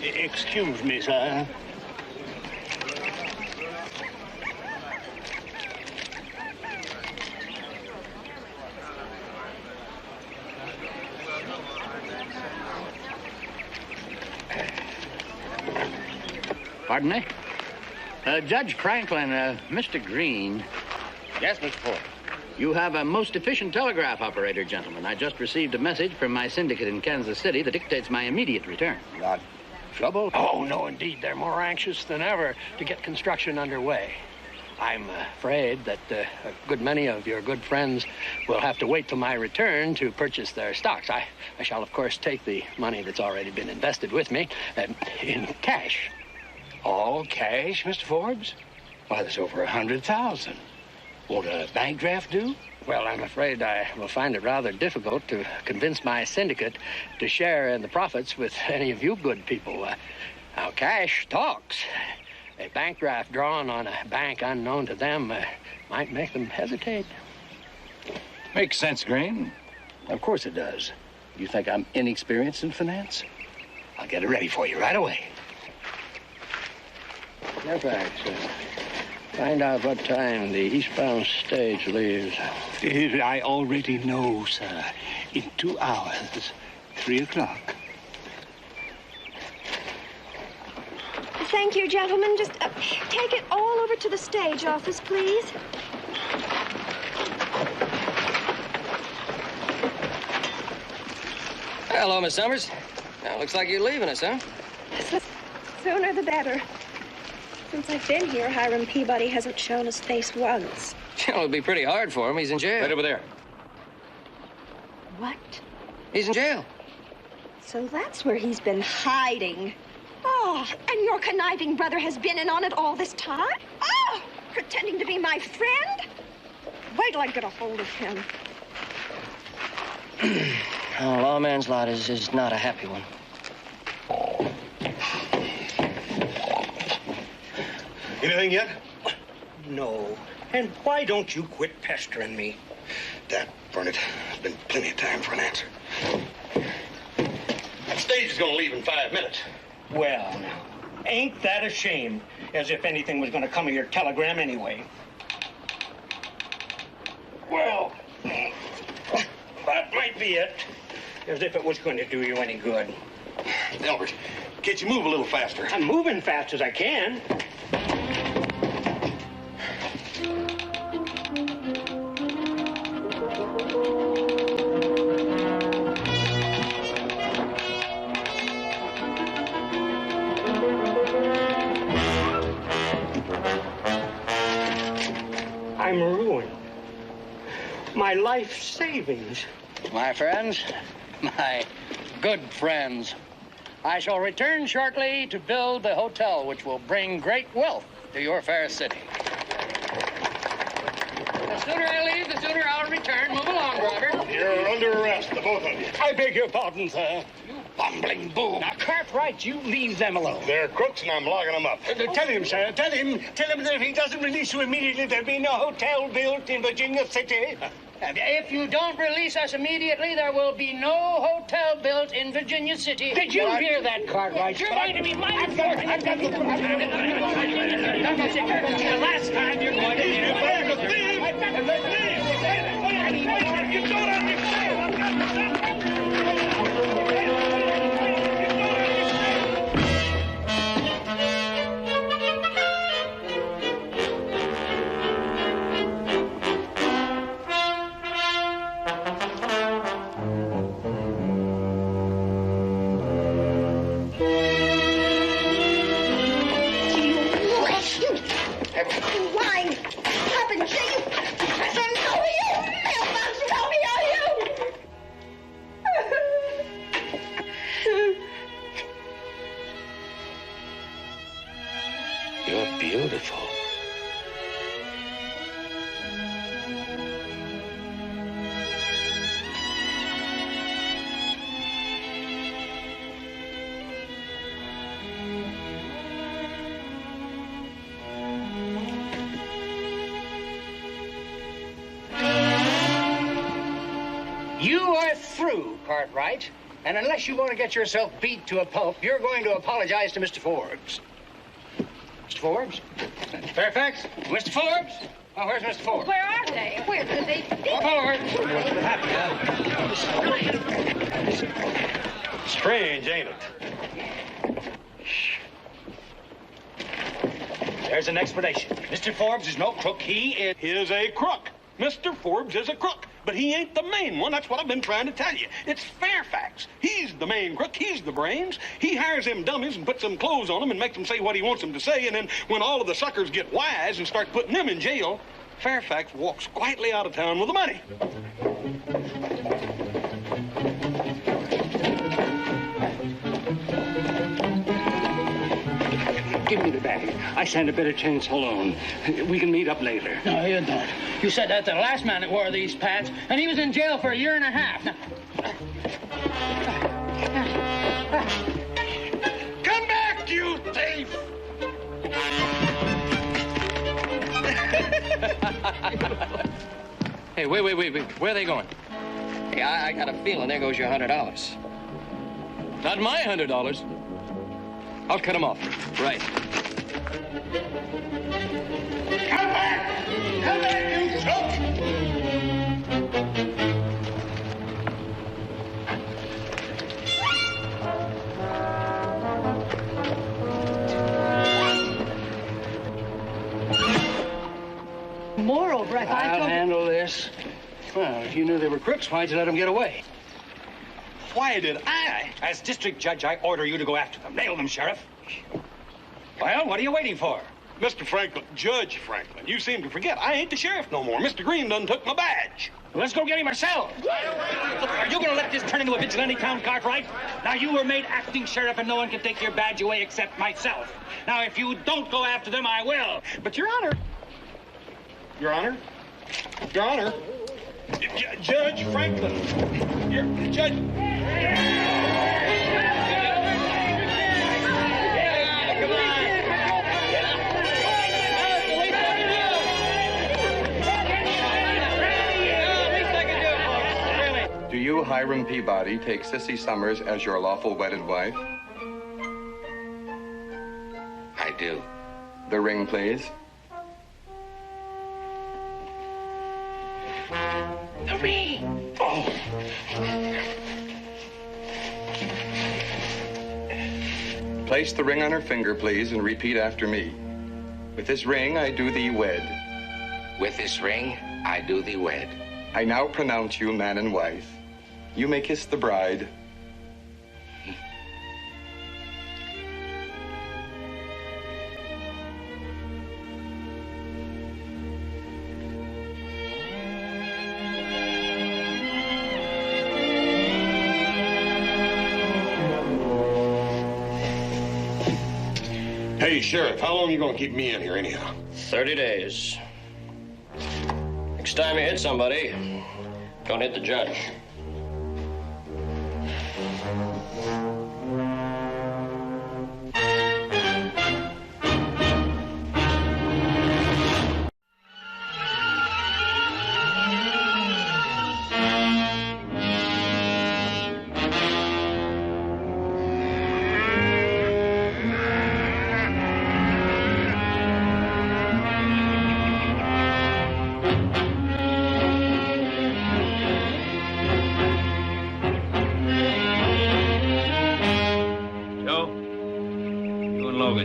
Excuse me, sir. Pardon me? Judge Franklin, Mr. Green. Yes, Mr. Ford. You have a most efficient telegraph operator, gentlemen. I just received a message from my syndicate in Kansas City that dictates my immediate return. Got trouble? Oh, no, indeed. They're more anxious than ever to get construction underway. I'm afraid that a good many of your good friends will have to wait till my return to purchase their stocks. I shall, of course, take the money that's already been invested with me in cash. All cash, Mr. Forbes? Why, there's over 100,000. Won't a bank draft do? Well, I'm afraid I will find it rather difficult to convince my syndicate to share in the profits with any of you good people. Now, cash talks. A bank draft drawn on a bank unknown to them might make them hesitate. Makes sense, Green. Of course it does. You think I'm inexperienced in finance? I'll get it ready for you right away. Fairfax, find out what time the eastbound stage leaves. I already know, sir. In 2 hours, 3 o'clock. Thank you, gentlemen. Just take it all over to the stage office, please. Hello, Miss Summers. Now, looks like you're leaving us, huh? Sooner the better. Since I've been here, Hiram Peabody hasn't shown his face once. It'll be pretty hard for him. He's in jail. Right over there. What? He's in jail. So that's where he's been hiding. Oh, and your conniving brother has been in on it all this time? Oh, pretending to be my friend? Wait till I get a hold of him. Oh, lawman's lot is not a happy one. Anything yet? No. And why don't you quit pestering me? That burn it. There's been plenty of time for an answer. That stage is going to leave in 5 minutes. Well, now, ain't that a shame? As if anything was going to come of your telegram anyway. Well, that might be it. As if it was going to do you any good. Albert, can't you move a little faster? I'm moving fast as I can. I'm ruined. My life savings. My friends, my good friends, I shall return shortly to build the hotel which will bring great wealth to your fair city. The sooner I leave, the sooner I'll return. Move along, driver. You're under arrest, the both of you. I beg your pardon, sir. You bumbling boob. Now, Cartwright, you leave them alone. They're crooks, and I'm locking them up. Tell him, sir. Tell him that if he doesn't release you immediately, there'll be no hotel built in Virginia City. If you don't release us immediately, there will be no hotel built in Virginia City. Did you hear that, Cartwright? You're going to be my... The last time you're going to be... You don't understand! You're beautiful. You are through, Cartwright. And unless you want to get yourself beat to a pulp, you're going to apologize to Mr. Forbes. Mr. Forbes? Fairfax? Mr. Forbes? Oh, where's Mr. Forbes? Where are they? Where could they be? Come forward. Strange, ain't it? There's an explanation. Mr. Forbes is no crook. He is a crook. Mr. Forbes is a crook. But he ain't the main one. That's what I've been trying to tell you. It's Fairfax. He's the main crook. He's the brains. He hires them dummies and puts them clothes on them and makes them say what he wants them to say. And then when all of the suckers get wise and start putting them in jail, Fairfax walks quietly out of town with the money. Give me the bag. I stand a better chance alone. We can meet up later. No, you don't. You said that to the last man that wore these pants, and he was in jail for 1.5 years. Now... Come back, you thief! Hey, wait. Where are they going? Hey, I got a feeling there goes your $100. Not my $100. I'll cut them off. Right. Come back! Come back, you choke! Moreover, if I I'll told... handle this. Well, if you knew they were crooks, why'd you let them get away? Why did I? As district judge, I order you to go after them. Nail them, Sheriff. Well, what are you waiting for? Mr. Franklin, Judge Franklin, you seem to forget I ain't the sheriff no more. Mr. Green done took my badge. Let's go get him ourselves. Are you going to let this turn into a vigilante town, Cartwright? Now, you were made acting sheriff, and no one can take your badge away except myself. Now, if you don't go after them, I will. But, Your Honor. Your Honor. Your Honor. Judge Franklin. Judge... you, Hiram Peabody, take Sissy Summers as your lawful wedded wife? I do. The ring, please. The ring. Oh. Place the ring on her finger, please, and repeat after me. With this ring, I do thee wed. With this ring, I do thee wed. I now pronounce you man and wife. You may kiss the bride. Hey, Sheriff, how long are you going to keep me in here anyhow? 30 days. Next time you hit somebody, don't hit the judge.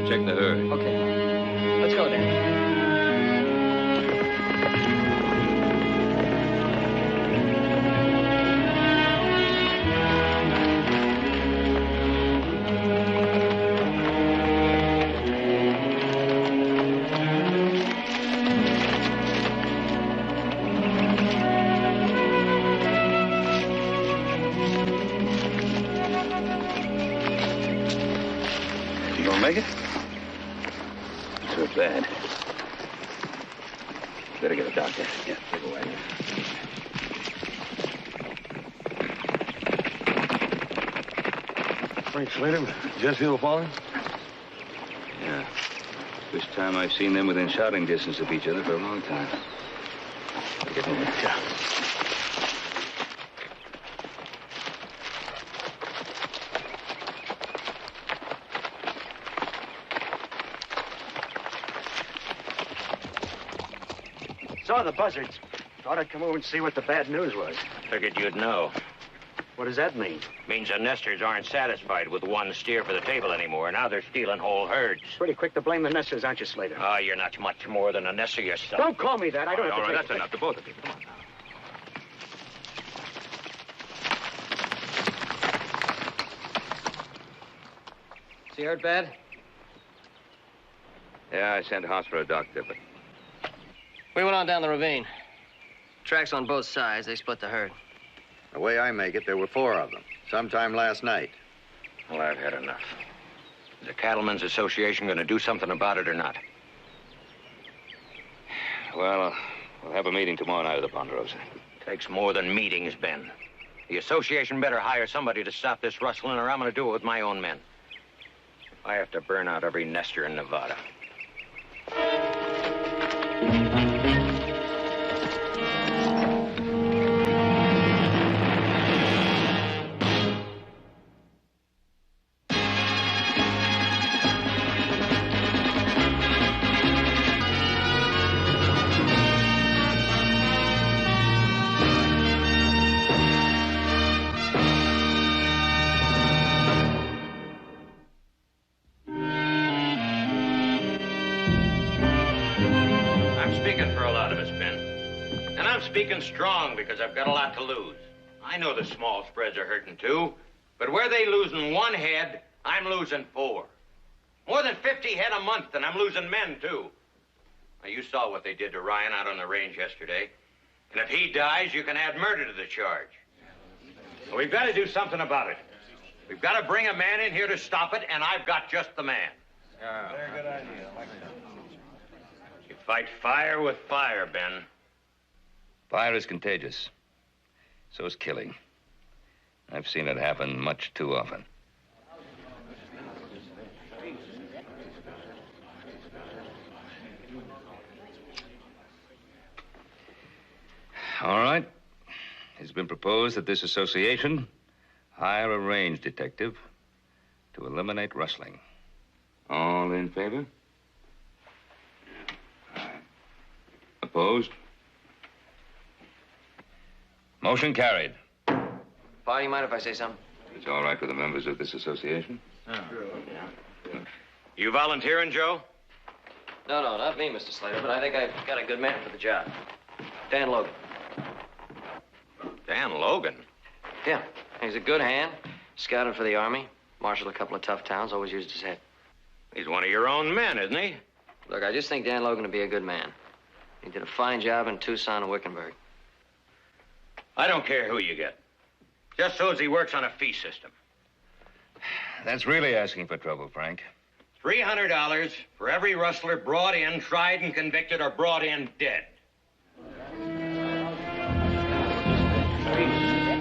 Check the herd. Okay. Let's go then. You gonna make it? So bad. Better get a doctor. Yeah, take a wagon. Frank Slater, Jesse LaFawn? Yeah. First time I've seen them within shouting distance of each other for a long time. Get moving. Yeah. Saw the buzzards. Thought I'd come over and see what the bad news was. Figured you'd know. What does that mean? Means the nesters aren't satisfied with one steer for the table anymore. Now they're stealing whole herds. Pretty quick to blame the nesters, aren't you, Slater? Oh, you're not much more than a nester yourself. Don't call me that. I don't have to All right, take that's enough. The both of you. Come on now. Is he hurt bad? Yeah, I sent House for a doctor, but We went on down the ravine. Tracks on both sides. They split the herd. The way I make it, there were 4 of them, sometime last night. Well, I've had enough. Is the Cattlemen's Association going to do something about it or not? well, we'll have a meeting tomorrow night at the Ponderosa. Takes more than meetings, Ben. The association better hire somebody to stop this rustling, or I'm going to do it with my own men. If I have to burn out every nester in Nevada. Speaking strong because I've got a lot to lose. I know the small spreads are hurting too, but where they losing 1 head, I'm losing 4. More than 50 head a month, and I'm losing men too. Now, you saw what they did to Ryan out on the range yesterday. And if he dies, you can add murder to the charge. Well, we've got to do something about it. We've got to bring a man in here to stop it, and I've got just the man. Very good idea. I like that. You fight fire with fire, Ben. Fire is contagious. So is killing. I've seen it happen much too often. All right. His has been proposed that this association hire a range detective to eliminate rustling. All in favor? Opposed? Motion carried. Pa, you mind if I say something? It's all right with the members of this association? You volunteering, Joe? No, not me, Mr. Slater, but I think I've got a good man for the job. Dan Logan. Dan Logan? Yeah, he's a good hand. Scouted for the Army. Marshaled a couple of tough towns, always used his head. He's one of your own men, isn't he? Look, I just think Dan Logan would be a good man. He did a fine job in Tucson and Wickenburg. I don't care who you get. Just so as he works on a fee system. That's really asking for trouble, Frank. $300 for every rustler brought in, tried and convicted, or brought in dead.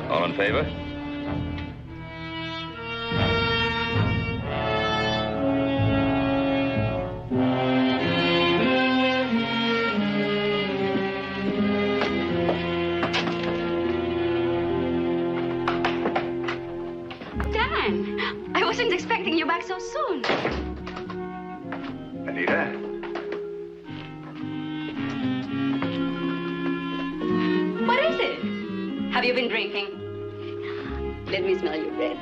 All in favor? Dan, I wasn't expecting you back so soon. Anita? What is it? Have you been drinking? Let me smell your breath.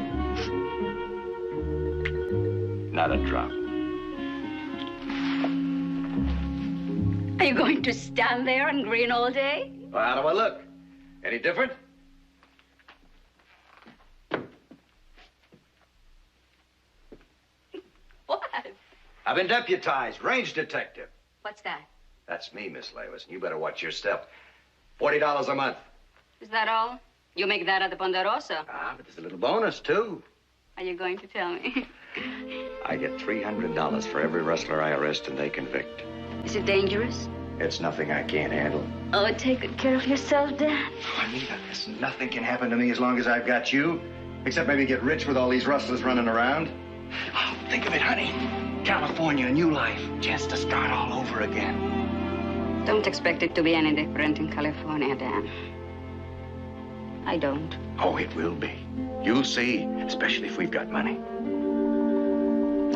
Not a drop. Are you going to stand there and grin all day? Well, how do I look? Any different? What? I've been deputized, range detective. What's that? That's me, Miss Lewis, and you better watch your step. $40 a month. Is that all? You make that at the Ponderosa. Ah, but there's a little bonus, too. Are you going to tell me? I get $300 for every rustler I arrest and they convict. Is it dangerous? It's nothing I can't handle. Oh, take good care of yourself, Dan. Anita, listen, nothing can happen to me as long as I've got you. Except maybe get rich with all these rustlers running around. Oh, think of it, honey. California, a new life. Chance to start all over again. Don't expect it to be any different in California, Dan. I don't. Oh, it will be. You'll see, especially if we've got money.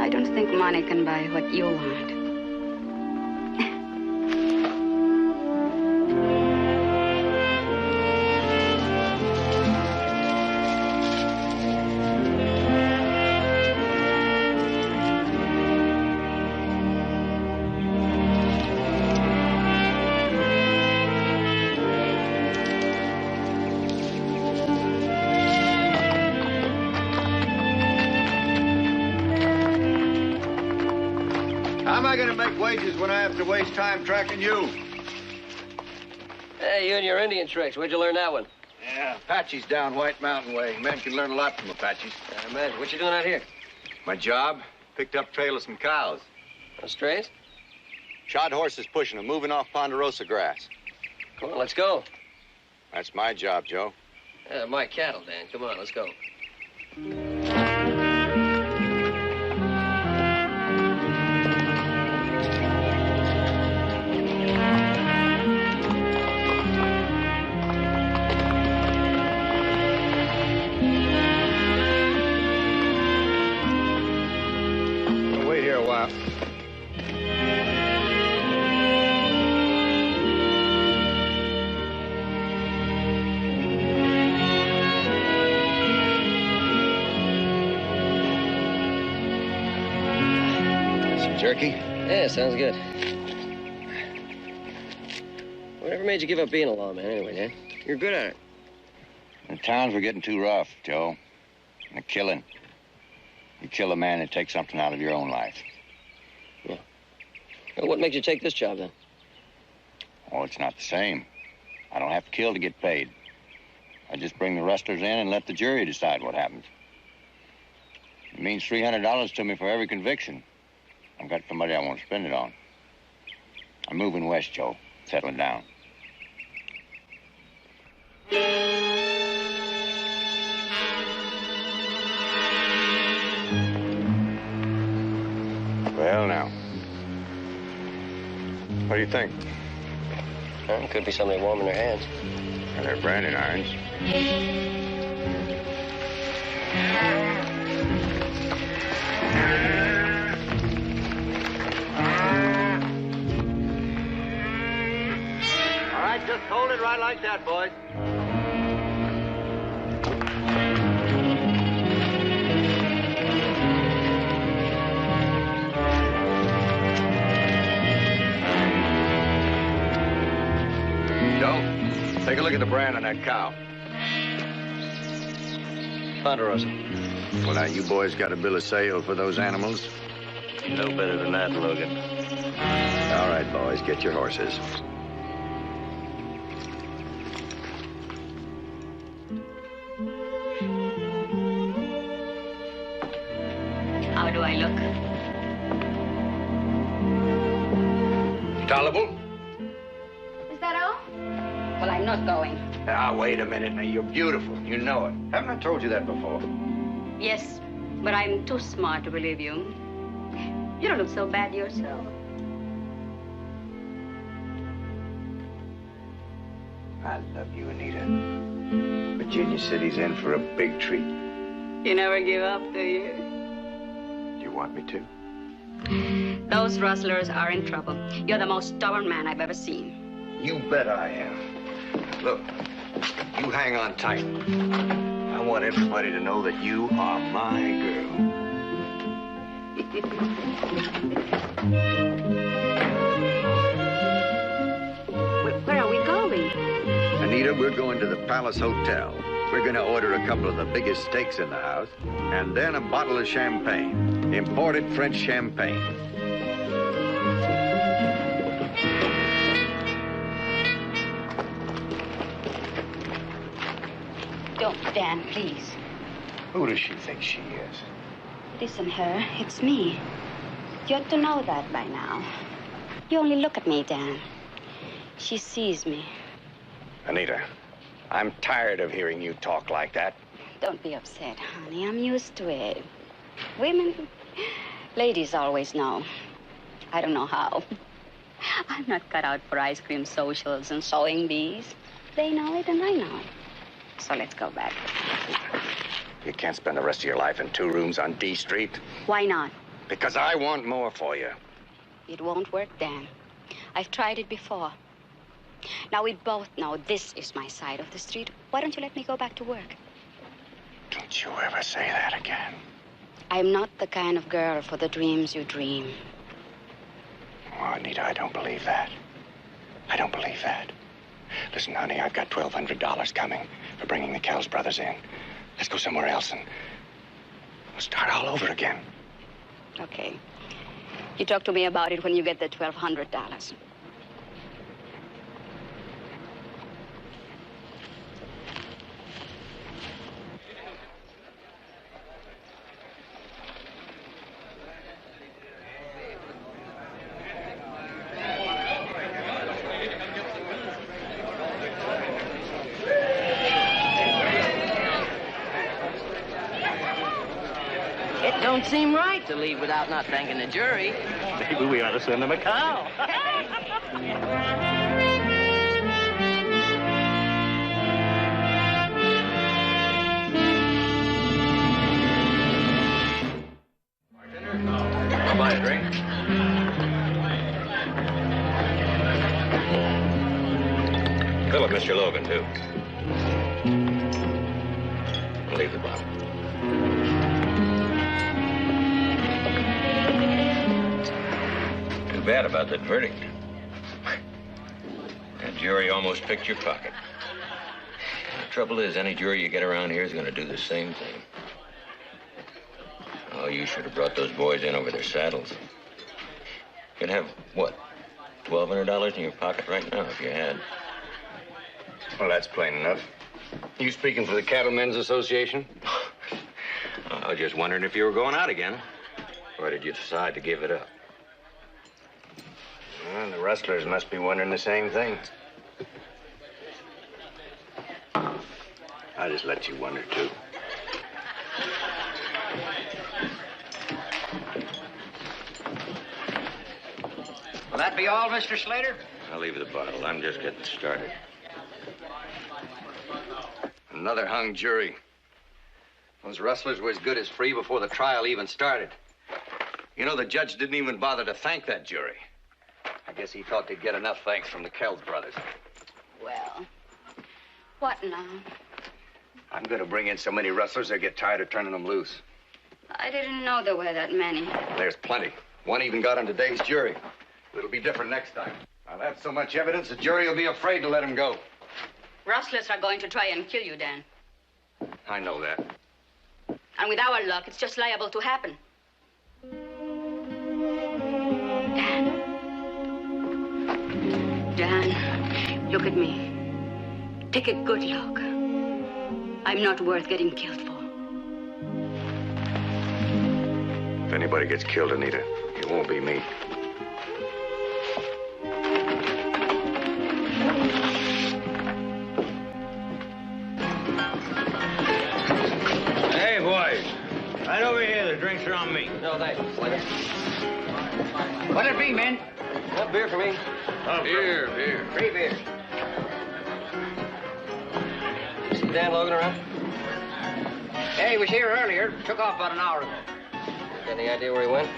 I don't think money can buy what you want. How am I going to make wages when I have to waste time tracking you? Hey, you and your Indian tricks. Where'd you learn that one? Yeah, Apaches down White Mountain Way. Men can learn a lot from Apaches. I imagine. What you doing out here? My job? Picked up trail of some cows. No strays? Shod horses pushing them, moving off Ponderosa grass. Come on, let's go. That's my job, Joe. My cattle, Dan. Come on, let's go. We'll wait here a while. Some jerky? Yeah, sounds good. Whatever made you give up being a lawman anyway, Dan? You're good at it. The towns were getting too rough, Joe. And the killing. You kill a man and take something out of your own life. Yeah. Well, what makes you take this job, then? Oh, it's not the same. I don't have to kill to get paid. I just bring the rustlers in and let the jury decide what happens. It means $300 to me for every conviction. I've got somebody I want to spend it on. I'm moving west, Joe. Settling down. Well, now. What do you think? Well, could be somebody warming their hands. They're branding irons. All right, just hold it right like that, boys. Joe, take a look at the brand on that cow. Ponderosa. Well, now, you boys got a bill of sale for those animals? No better than that, Logan. All right, boys, get your horses. How do I look? Tolerable? Is that all? Well, I'm not going. Ah, wait a minute. Now, you're beautiful. You know it. Haven't I told you that before? Yes, but I'm too smart to believe you. You don't look so bad yourself. I love you, Anita. Virginia City's in for a big treat. You never give up, do you? You want me to? Those rustlers are in trouble. You're the most stubborn man I've ever seen. You bet I am. Look, you hang on tight. I want everybody to know that you are my girl. Where are we going? Anita, we're going to the Palace Hotel. We're going to order a couple of the biggest steaks in the house, and then a bottle of champagne, imported French champagne. Don't, Dan, please. Who does she think she is? It isn't her, it's me. You ought to know that by now. You only look at me, Dan. She sees me. Anita, I'm tired of hearing you talk like that. Don't be upset, honey. I'm used to it. Women, ladies always know. I don't know how. I'm not cut out for ice cream socials and sewing bees. They know it and I know it. So let's go back. You can't spend the rest of your life in 2 rooms on D Street. Why not? Because I want more for you. It won't work, Dan. I've tried it before. Now, we both know this is my side of the street. Why don't you let me go back to work? Don't you ever say that again. I'm not the kind of girl for the dreams you dream. Oh, Anita, I don't believe that. I don't believe that. Listen, honey, I've got $1,200 coming for bringing the Kells brothers in. Let's go somewhere else and we'll start all over again. Okay. You talk to me about it when you get the $1,200. Don't seem right to leave without not thanking the jury. Maybe we ought to send them a cow. I'll buy a drink. Fill up Mr. Logan, too. I'll leave the bottle. Too bad about that verdict. That jury almost picked your pocket. The trouble is, any jury you get around here is going to do the same thing. Oh, you should have brought those boys in over their saddles. You'd have, what, $1,200 in your pocket right now if you had. Well, that's plain enough. You speaking for the Cattlemen's Association? I was just wondering if you were going out again. Or did you decide to give it up? Well, the rustlers must be wondering the same thing. I just let you wonder, too. Will that be all, Mr. Slater? I'll leave the bottle. I'm just getting started. Another hung jury. Those rustlers were as good as free before the trial even started. You know, the judge didn't even bother to thank that jury. I guess he thought they'd get enough thanks from the Kells brothers. Well, what now? I'm going to bring in so many rustlers, they'll get tired of turning them loose. I didn't know there were that many. There's plenty. One even got on today's jury. It'll be different next time. I'll have so much evidence, the jury will be afraid to let him go. Rustlers are going to try and kill you, Dan. I know that. And with our luck, it's just liable to happen. Dan, look at me. Take a good look. I'm not worth getting killed for. If anybody gets killed, Anita, it won't be me. Hey, boys. Right over here. The drinks are on me. No, thanks. What'll it be, men? One beer for me. Beer. Free beer. You see Dan Logan around? Yeah, he was here earlier. Took off about an hour ago. Got any idea where he went?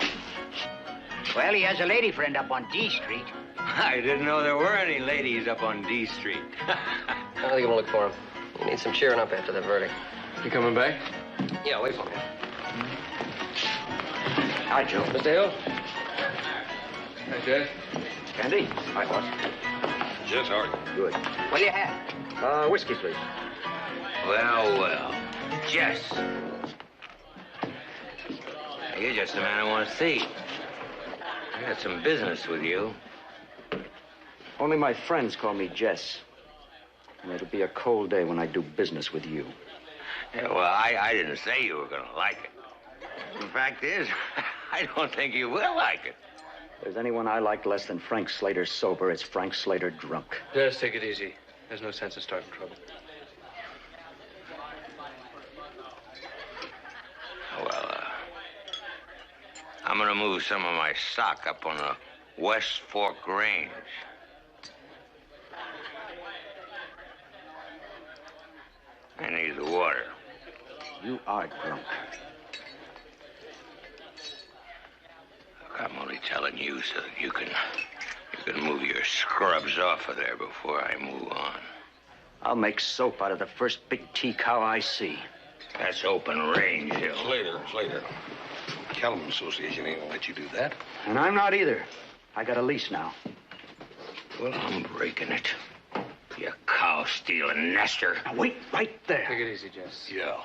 Well, he has a lady friend up on D Street. I didn't know there were any ladies up on D Street. I think I'm gonna look for him. He needs some cheering up after that verdict. You coming back? Yeah, wait for me. Hi, Joe. Mr. Hill? Hi, Jess. Candy? Hi, boss. Yes, all right. Good. What do you have? Whiskey, please. Well. Jess. You're just the man I want to see. I got some business with you. Only my friends call me Jess. And it'll be a cold day when I do business with you. Yeah, well, I didn't say you were going to like it. The fact is, I don't think you will like it. If there's anyone I like less than Frank Slater sober, it's Frank Slater drunk. Just take it easy. There's no sense in starting trouble. Well, I'm going to move some of my stock up on the West Fork Range. I need the water. You are drunk. Look, I'm only telling you so that you can move your scrubs off of there before I move on. I'll make soap out of the first big tea cow I see. That's open range, Hill. Slater. Cattlemen Association ain't gonna let you do that. And I'm not either. I got a lease now. Well, I'm breaking it. You cow-stealing nester. Now, wait right there. Take it easy, Jess. Yeah.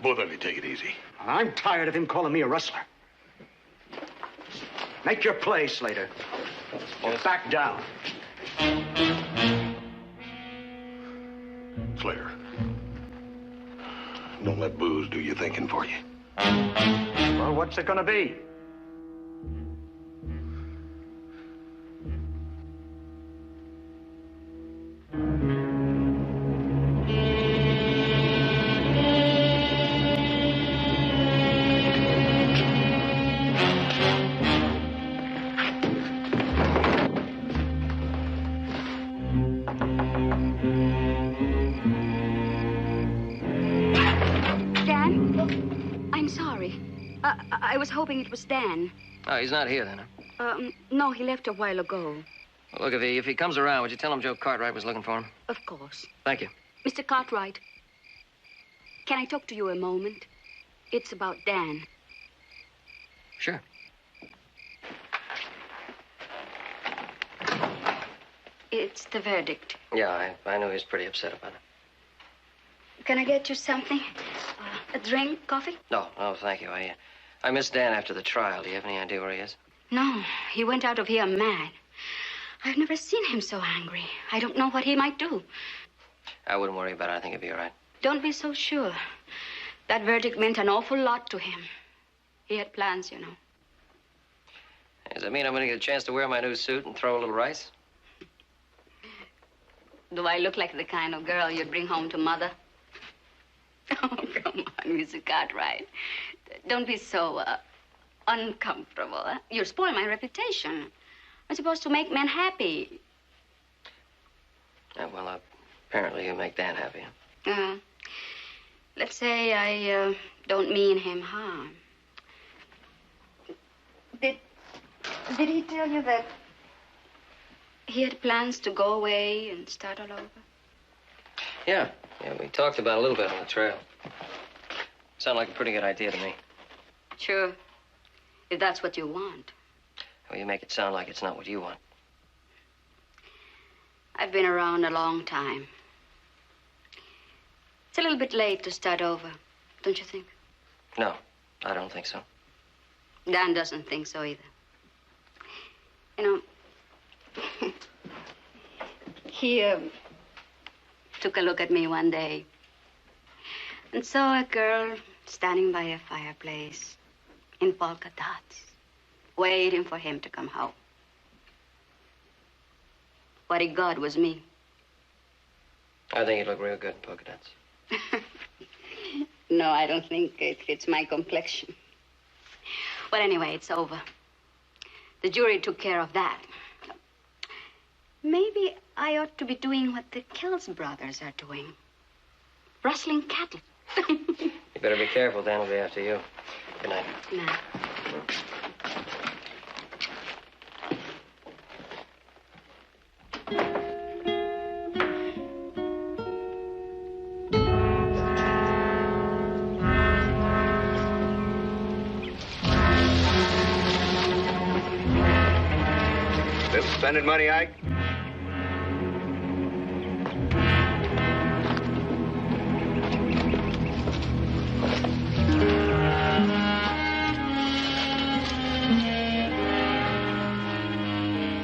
Both of you take it easy. I'm tired of him calling me a rustler. Make your play, Slater. Or back down. Slater. Don't let booze do your thinking for you. Well, what's it gonna be? I was hoping it was Dan. Oh, he's not here then, huh? No, he left a while ago. Well, look, if he comes around, would you tell him Joe Cartwright was looking for him? Of course. Thank you. Mr. Cartwright, can I talk to you a moment? It's about Dan. Sure. It's the verdict. Yeah, I knew he was pretty upset about it. Can I get you something? A drink, coffee? No, thank you. I missed Dan after the trial. Do you have any idea where he is? No, he went out of here mad. I've never seen him so angry. I don't know what he might do. I wouldn't worry about it. I think he'll be all right. Don't be so sure. That verdict meant an awful lot to him. He had plans, you know. Does that mean I'm going to get a chance to wear my new suit and throw a little rice? Do I look like the kind of girl you'd bring home to Mother? Oh, come on, Mr. Cartwright. Don't be so uncomfortable. Huh? You'll spoil my reputation. I'm supposed to make men happy. Well, apparently you make Dan happy. Let's say I don't mean him harm. Did he tell you that he had plans to go away and start all over? Yeah, we talked about it a little bit on the trail. Sounded like a pretty good idea to me. Sure, if that's what you want. Well, you make it sound like it's not what you want. I've been around a long time. It's a little bit late to start over, don't you think? No, I don't think so. Dan doesn't think so either. You know, he took a look at me one day and saw a girl standing by a fireplace in polka dots, waiting for him to come home. What he got was me. I think you look real good in polka dots. No, I don't think it fits my complexion. Well, anyway, it's over. The jury took care of that. Maybe I ought to be doing what the Kells brothers are doing. Rustling cattle. You better be careful, Dan will be after you. Good night. Good night. Still spending money, Ike?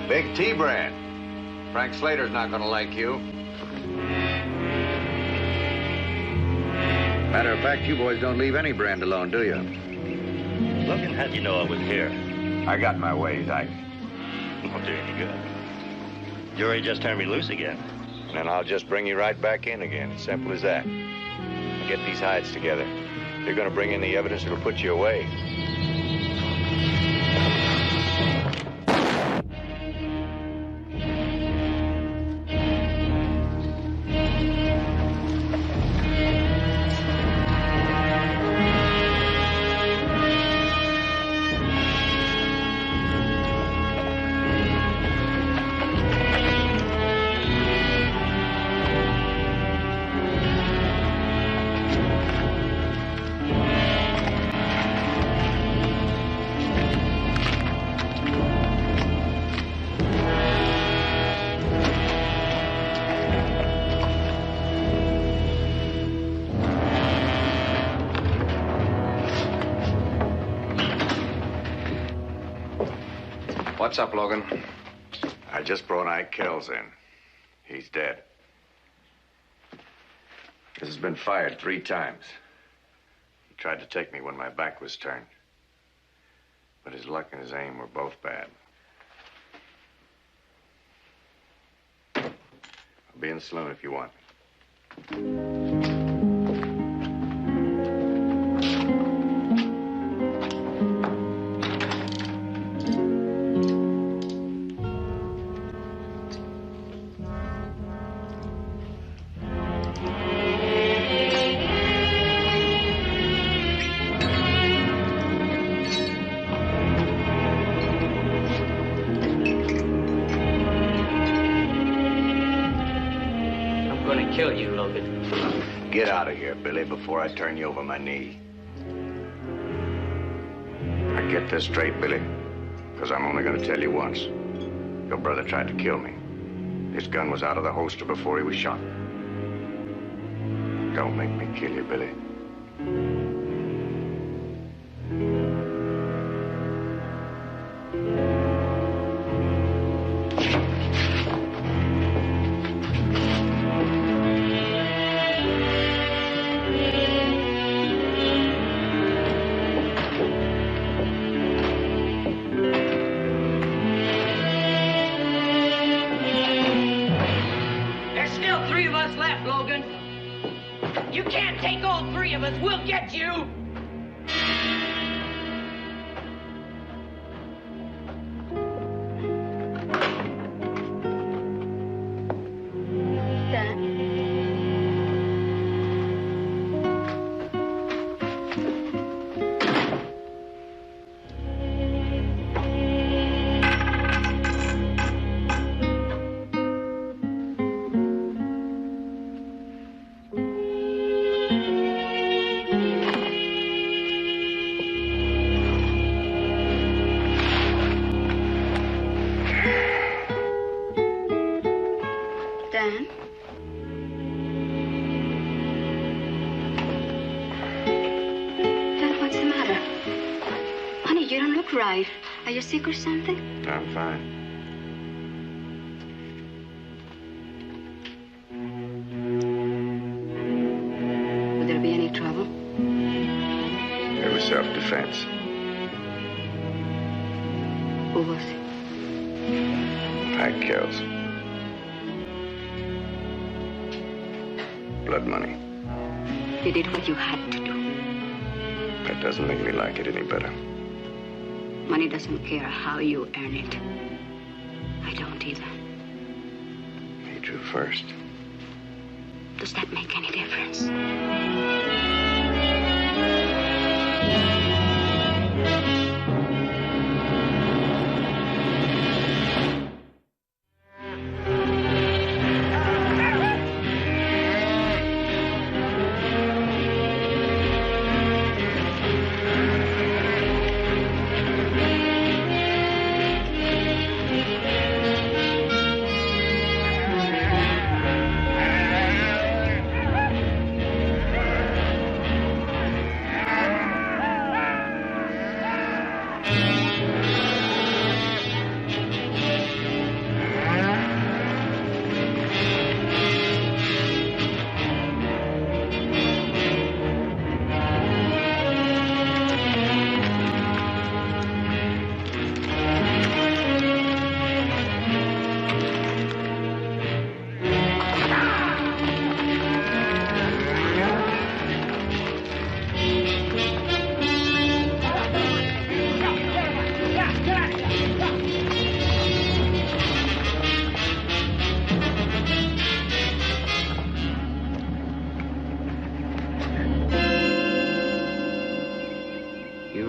Big T brand. Frank Slater's not gonna like you. Matter of fact, you boys don't leave any brand alone, do you? Logan, how'd you know I was here? I got my ways, Ike. Won't do any good. Jury just turned me loose again. And then I'll just bring you right back in again. It's simple as that. Get these hides together. You're gonna bring in the evidence that'll put you away. What's up, Logan? I just brought Ike Kells in. He's dead. This has been fired 3 times. He tried to take me when my back was turned. But his luck and his aim were both bad. I'll be in the saloon if you want me. Kill you, Logan. Get out of here, Billy, before I turn you over my knee. Now get this straight, Billy, because I'm only going to tell you once. Your brother tried to kill me. His gun was out of the holster before he was shot. Don't make me kill you, Billy. There's still 3 of us left, Logan. You can't take all 3 of us. We'll get you. Dan. right. Are you sick or something? I'm fine. Would there be any trouble? It was self-defense. Who was it? Pack kills. Blood money. You did what you had to do. That doesn't make me like it any better. Money doesn't care how you earn it. I don't either. He drew first. Does that make any difference?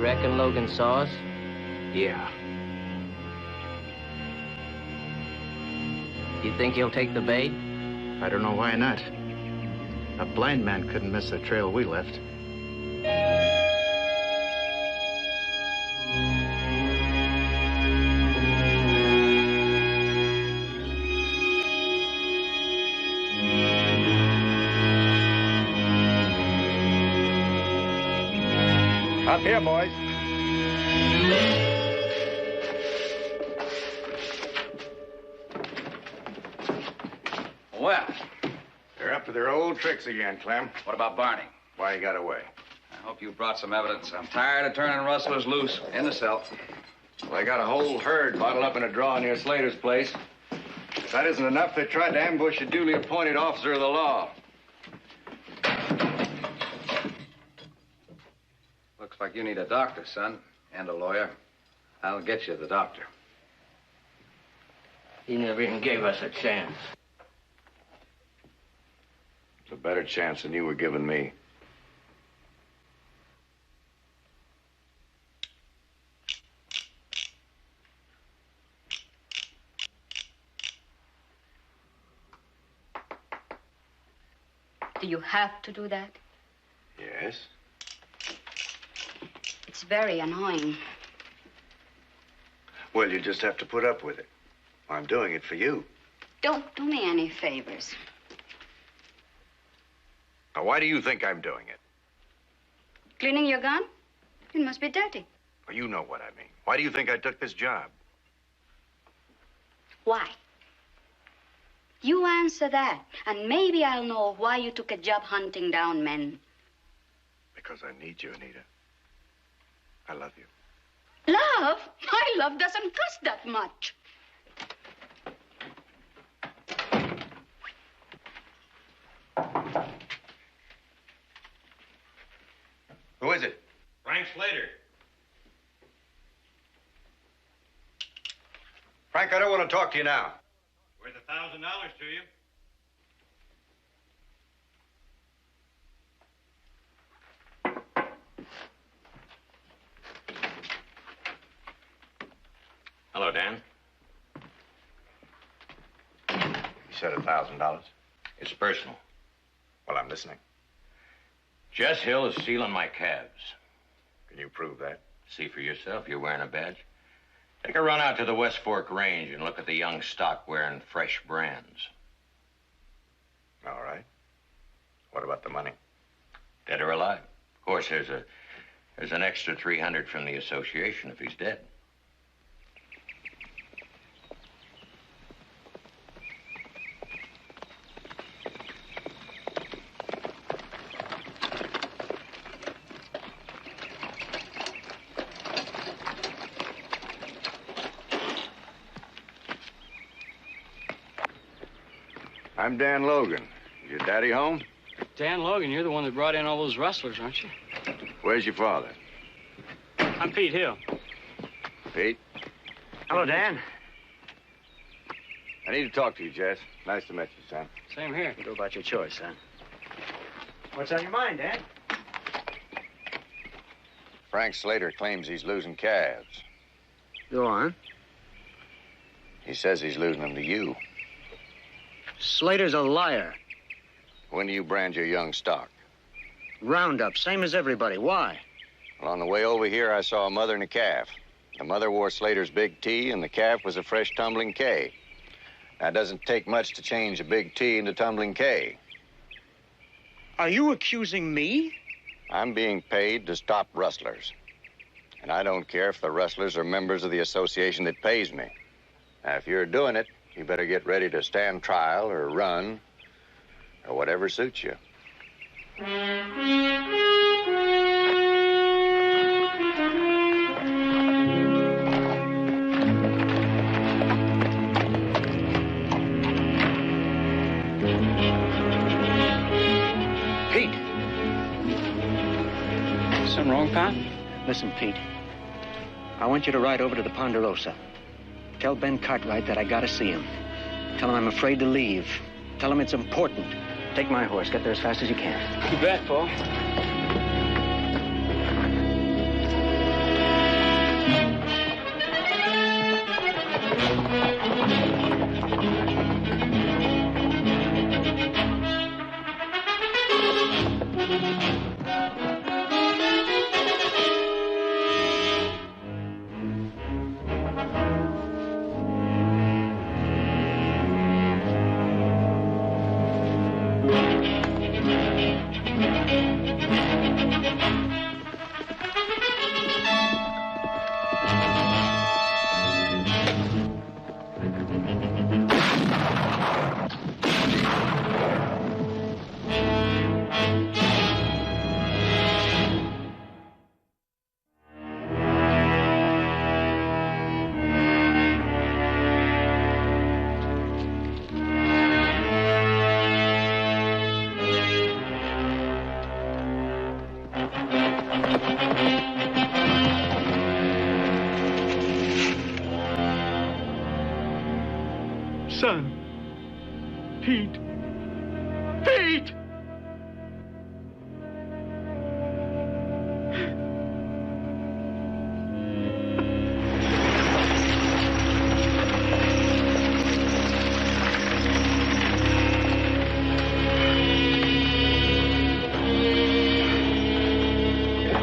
Reckon Logan saw us? Yeah. You think he'll take the bait? I don't know why not. A blind man couldn't miss the trail we left. Up here, boys. Well, they're up to their old tricks again, Clem. What about Barney? Why he got away? I hope you brought some evidence. I'm tired of turning rustlers loose in the cell. Well, they got a whole herd bottled up in a draw near Slater's place. If that isn't enough, they tried to ambush a duly appointed officer of the law. Looks like you need a doctor, son, and a lawyer. I'll get you the doctor. He never even gave us a chance. It's a better chance than you were giving me. Do you have to do that? Yes. It's very annoying. Well, you just have to put up with it. I'm doing it for you. Don't do me any favors. Now, why do you think I'm doing it? Cleaning your gun? It must be dirty. Well, you know what I mean. Why do you think I took this job? Why? You answer that, and maybe I'll know why you took a job hunting down men. Because I need you, Anita. I love you. Love? My love doesn't cost that much. Who is it? Frank Slater. Frank, I don't want to talk to you now. Worth $1,000 to you. Hello, Dan. You said $1,000. It's personal. Well, I'm listening. Jess Hill is stealing my calves. Can you prove that? See for yourself. You're wearing a badge. Take a run out to the West Fork Range and look at the young stock wearing fresh brands. All right. What about the money? Dead or alive. Of course, there's an extra $300 from the association if he's dead. I'm Dan Logan. Is your daddy home? Dan Logan, you're the one that brought in all those rustlers, aren't you? Where's your father? I'm Pete Hill. Pete? Hello, Dan. I need to talk to you, Jess. Nice to meet you, son. Same here. Go about your choice, son. What's on your mind, Dan? Frank Slater claims he's losing calves. Go on. He says he's losing them to you. Slater's a liar. When do you brand your young stock? Roundup, same as everybody. Why? Well, on the way over here, I saw a mother and a calf. The mother wore Slater's big T, and the calf was a fresh tumbling K. Now, it doesn't take much to change a big T into tumbling K. Are you accusing me? I'm being paid to stop rustlers. And I don't care if the rustlers are members of the association that pays me. Now, if you're doing it, you better get ready to stand trial or run or whatever suits you. Pete. Something wrong, pal? Listen, Pete. I want you to ride over to the Ponderosa. Tell Ben Cartwright that I gotta see him. Tell him I'm afraid to leave. Tell him it's important. Take my horse. Get there as fast as you can. You bet, Paul. Son. Pete. Pete!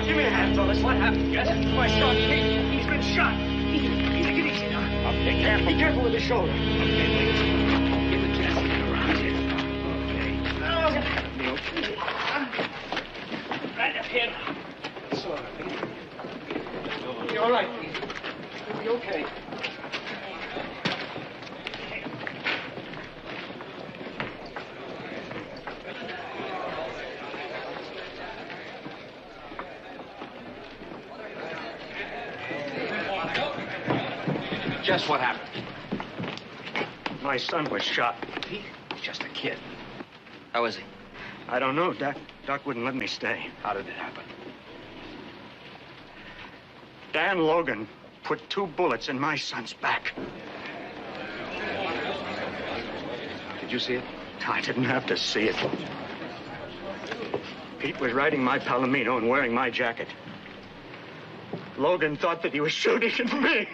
Give me a hand, fellas. What happened, Jess? My son, Pete. He's been shot. Easy, get easy now. Okay, careful. Be careful with his shoulder. Okay, wait. Give the Jess around here. Okay. Right up here. It's all right. You're all right, Pete. You'll be okay. Just what happened? My son was shot. Pete? He's just a kid. How is he? I don't know. Doc wouldn't let me stay. How did it happen? Dan Logan put 2 bullets in my son's back. Did you see it? I didn't have to see it. Pete was riding my Palomino and wearing my jacket. Logan thought that he was shooting at me.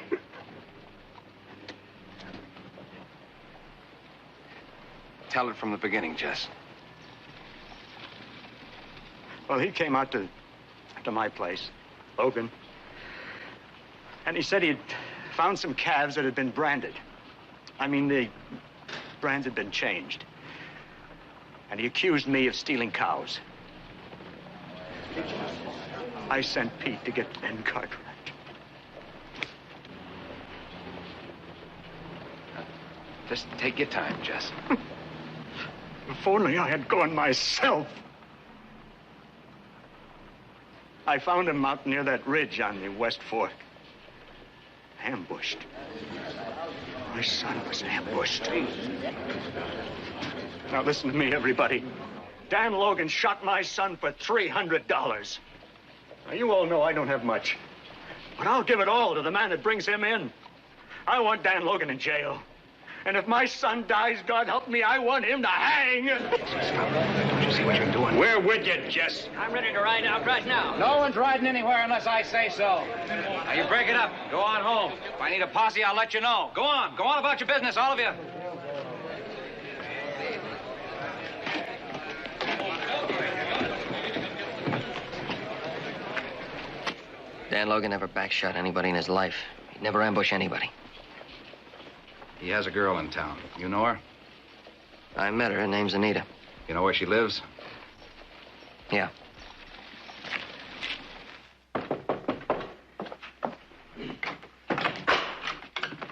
Tell it from the beginning, Jess. Well, he came out to my place, Logan. And he said he'd found some calves that had been branded. I mean, the brands had been changed. And he accused me of stealing cows. I sent Pete to get Ben Cartwright. Just take your time, Jess. If only I had gone myself. I found him out near that ridge on the West Fork. Ambushed. My son was ambushed. Now listen to me, everybody. Dan Logan shot my son for $300. Now, you all know I don't have much. But I'll give it all to the man that brings him in. I want Dan Logan in jail. And if my son dies, God help me, I want him to hang. Don't you see what you're doing? We're with you, Jess. I'm ready to ride out right now. No one's riding anywhere unless I say so. Now, you break it up. Go on home. If I need a posse, I'll let you know. Go on. Go on about your business, all of you. Dan Logan never backshot anybody in his life. He'd never ambush anybody. He has a girl in town. You know her? I met her. Her name's Anita. You know where she lives? Yeah.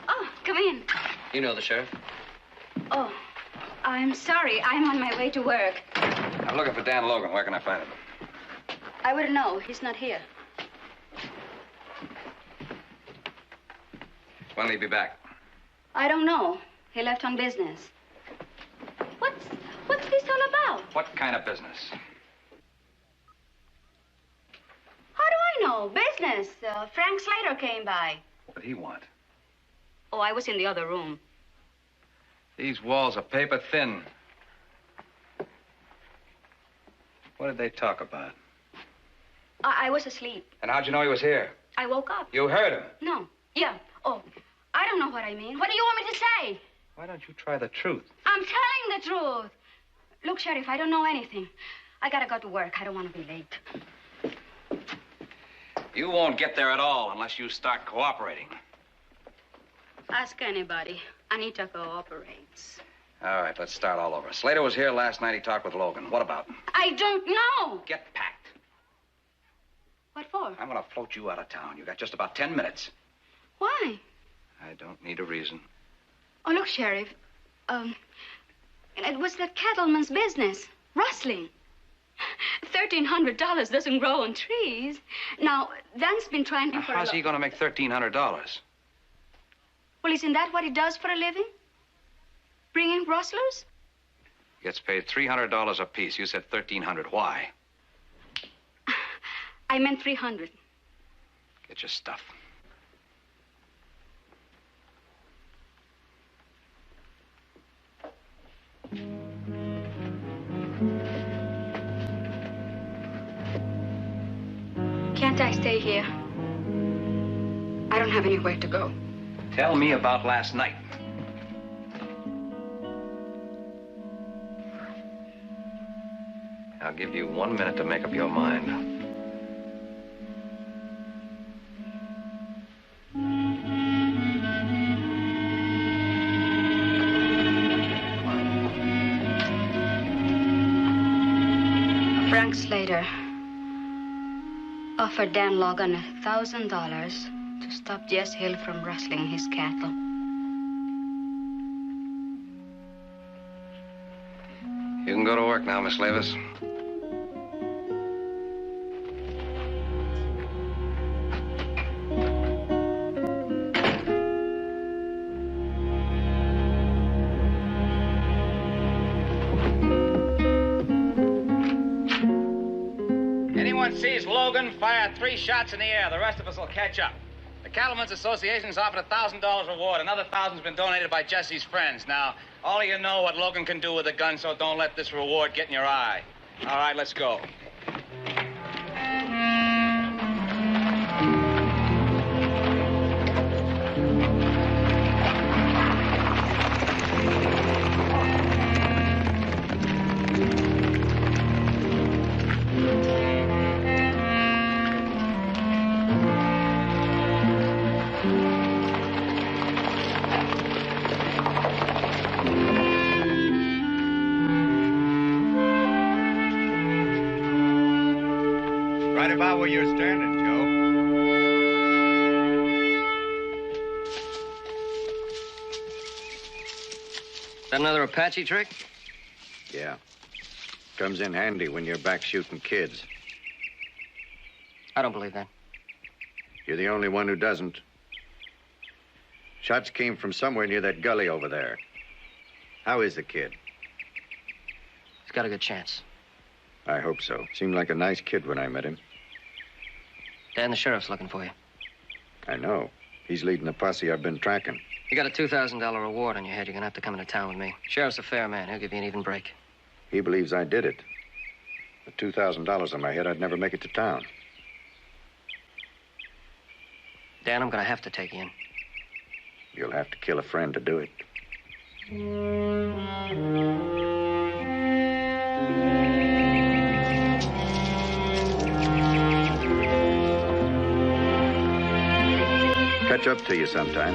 Oh, come in. You know the sheriff? Oh, I'm sorry. I'm on my way to work. I'm looking for Dan Logan. Where can I find him? I wouldn't know. He's not here. When'll he be back? I don't know. He left on business. What's this all about? What kind of business? How do I know? Business. Frank Slater came by. What did he want? Oh, I was in the other room. These walls are paper thin. What did they talk about? I was asleep. And how'd you know he was here? I woke up. You heard him. No. Yeah. Oh, I don't know what I mean. What do you want me to say? Why don't you try the truth? I'm telling the truth. Look, Sheriff, I don't know anything. I gotta go to work. I don't want to be late. You won't get there at all unless you start cooperating. Ask anybody. Anita cooperates. All right, let's start all over. Slater was here last night. He talked with Logan. What about? I don't know. Get packed. What for? I'm going to float you out of town. You got just about 10 minutes. Why? I don't need a reason. Oh, look, Sheriff. It was that cattleman's business. Rustling. $1,300 doesn't grow on trees. Now, Dan's been trying to... How's he going to make $1,300? Well, isn't that what he does for a living? Bring in rustlers? Gets paid $300 apiece. You said $1,300. Why? I meant $300. Get your stuff. Can't I stay here? I don't have anywhere to go. Tell me about last night. I'll give you 1 minute to make up your mind. Frank Slater offered Dan Logan $1,000 to stop Jess Hill from rustling his cattle. You can go to work now, Miss Lavis. Anyone sees Logan, fire 3 shots in the air. The rest of us will catch up. The Cattlemen's Association's offered $1,000 reward. Another $1,000's been donated by Jesse's friends. Now, all of you know what Logan can do with a gun, so don't let this reward get in your eye. All right, let's go. Right about where you're standing, Joe. That another Apache trick? Yeah. Comes in handy when you're back shooting kids. I don't believe that. You're the only one who doesn't. Shots came from somewhere near that gully over there. How is the kid? He's got a good chance. I hope so. Seemed like a nice kid when I met him. Dan, the sheriff's looking for you. I know. He's leading the posse I've been tracking. You got a $2,000 reward on your head. You're gonna have to come into town with me. Sheriff's a fair man. He'll give you an even break. He believes I did it. With $2,000 on my head, I'd never make it to town. Dan, I'm gonna have to take you in. You'll have to kill a friend to do it. Catch up to you sometime.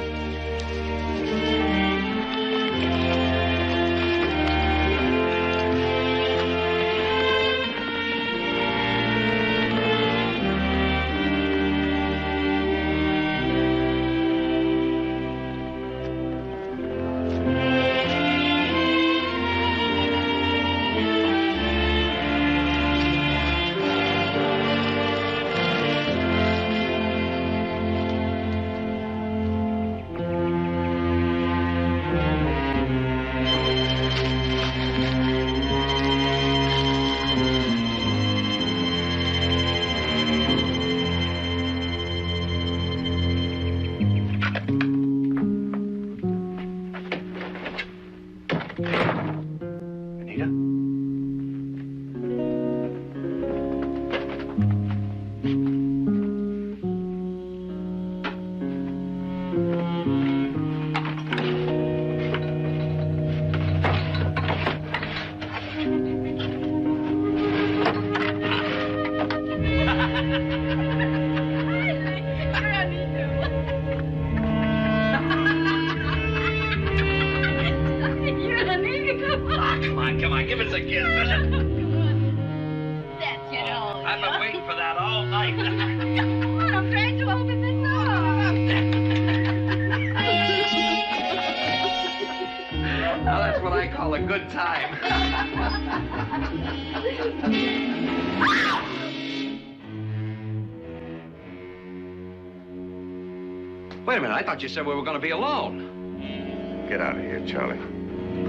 Wait a minute, I thought you said we were going to be alone. Get out of here, Charlie.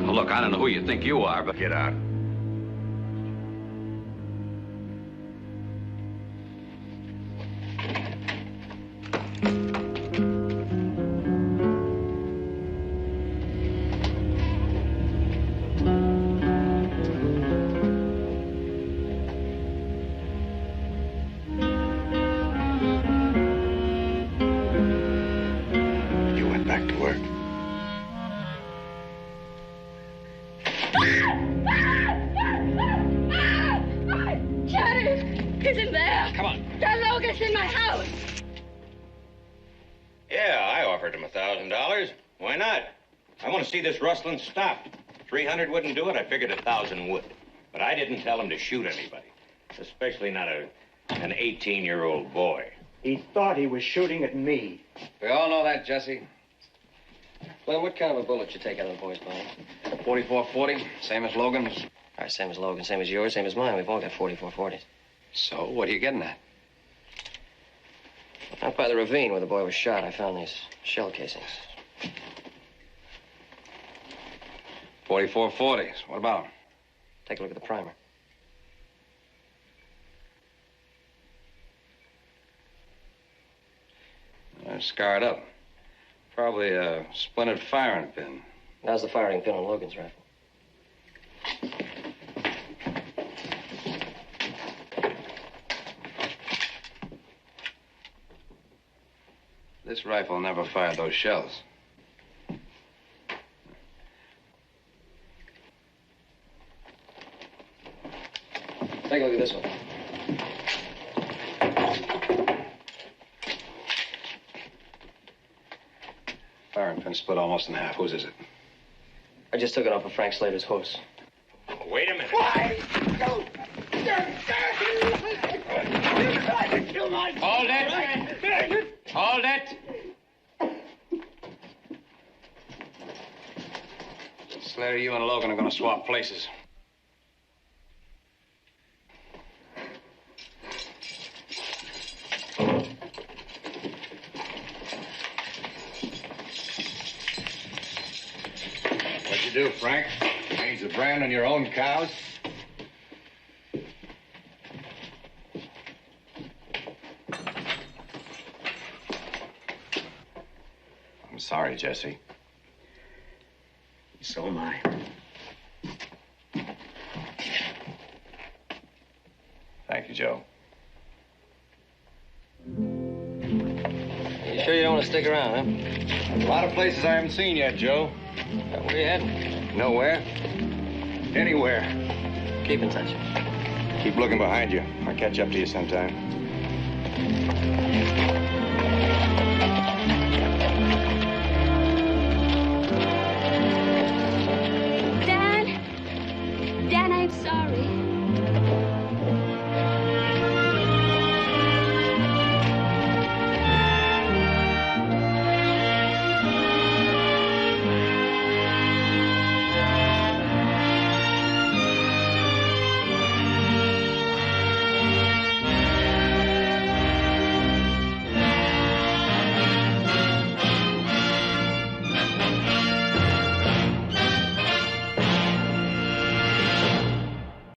Well, look, I don't know who you think you are, but... Get out. This rustling stopped. 300 wouldn't do it. I figured 1,000 would. But I didn't tell him to shoot anybody, especially not an 18-year-old boy. He thought he was shooting at me. We all know that, Jesse. Well, what kind of a bullet you take out of the boy's body? 44-40, same as Logan's. All right, same as Logan, same as yours, same as mine. We've all got 44-40s. So, what are you getting at? Out by the ravine where the boy was shot, I found these shell casings. 44-40s. What about them? Take a look at the primer. They're scarred up. Probably a splintered firing pin. Now's the firing pin on Logan's rifle. This rifle never fired those shells. Take a look at this one. Firing pin split almost in half. Whose is it? I just took it off of Frank Slater's horse. Wait a minute. Why? Hold it! Hold it! Slater, you and Logan are going to swap places. What'd you do, Frank? Change the brand on your own cows? sorry, Jesse. So am I. Thank you, Joe. You sure you don't want to stick around, huh? A lot of places I haven't seen yet, Joe. Where you heading? Nowhere. Anywhere. Keep in touch. Keep looking behind you. I'll catch up to you sometime.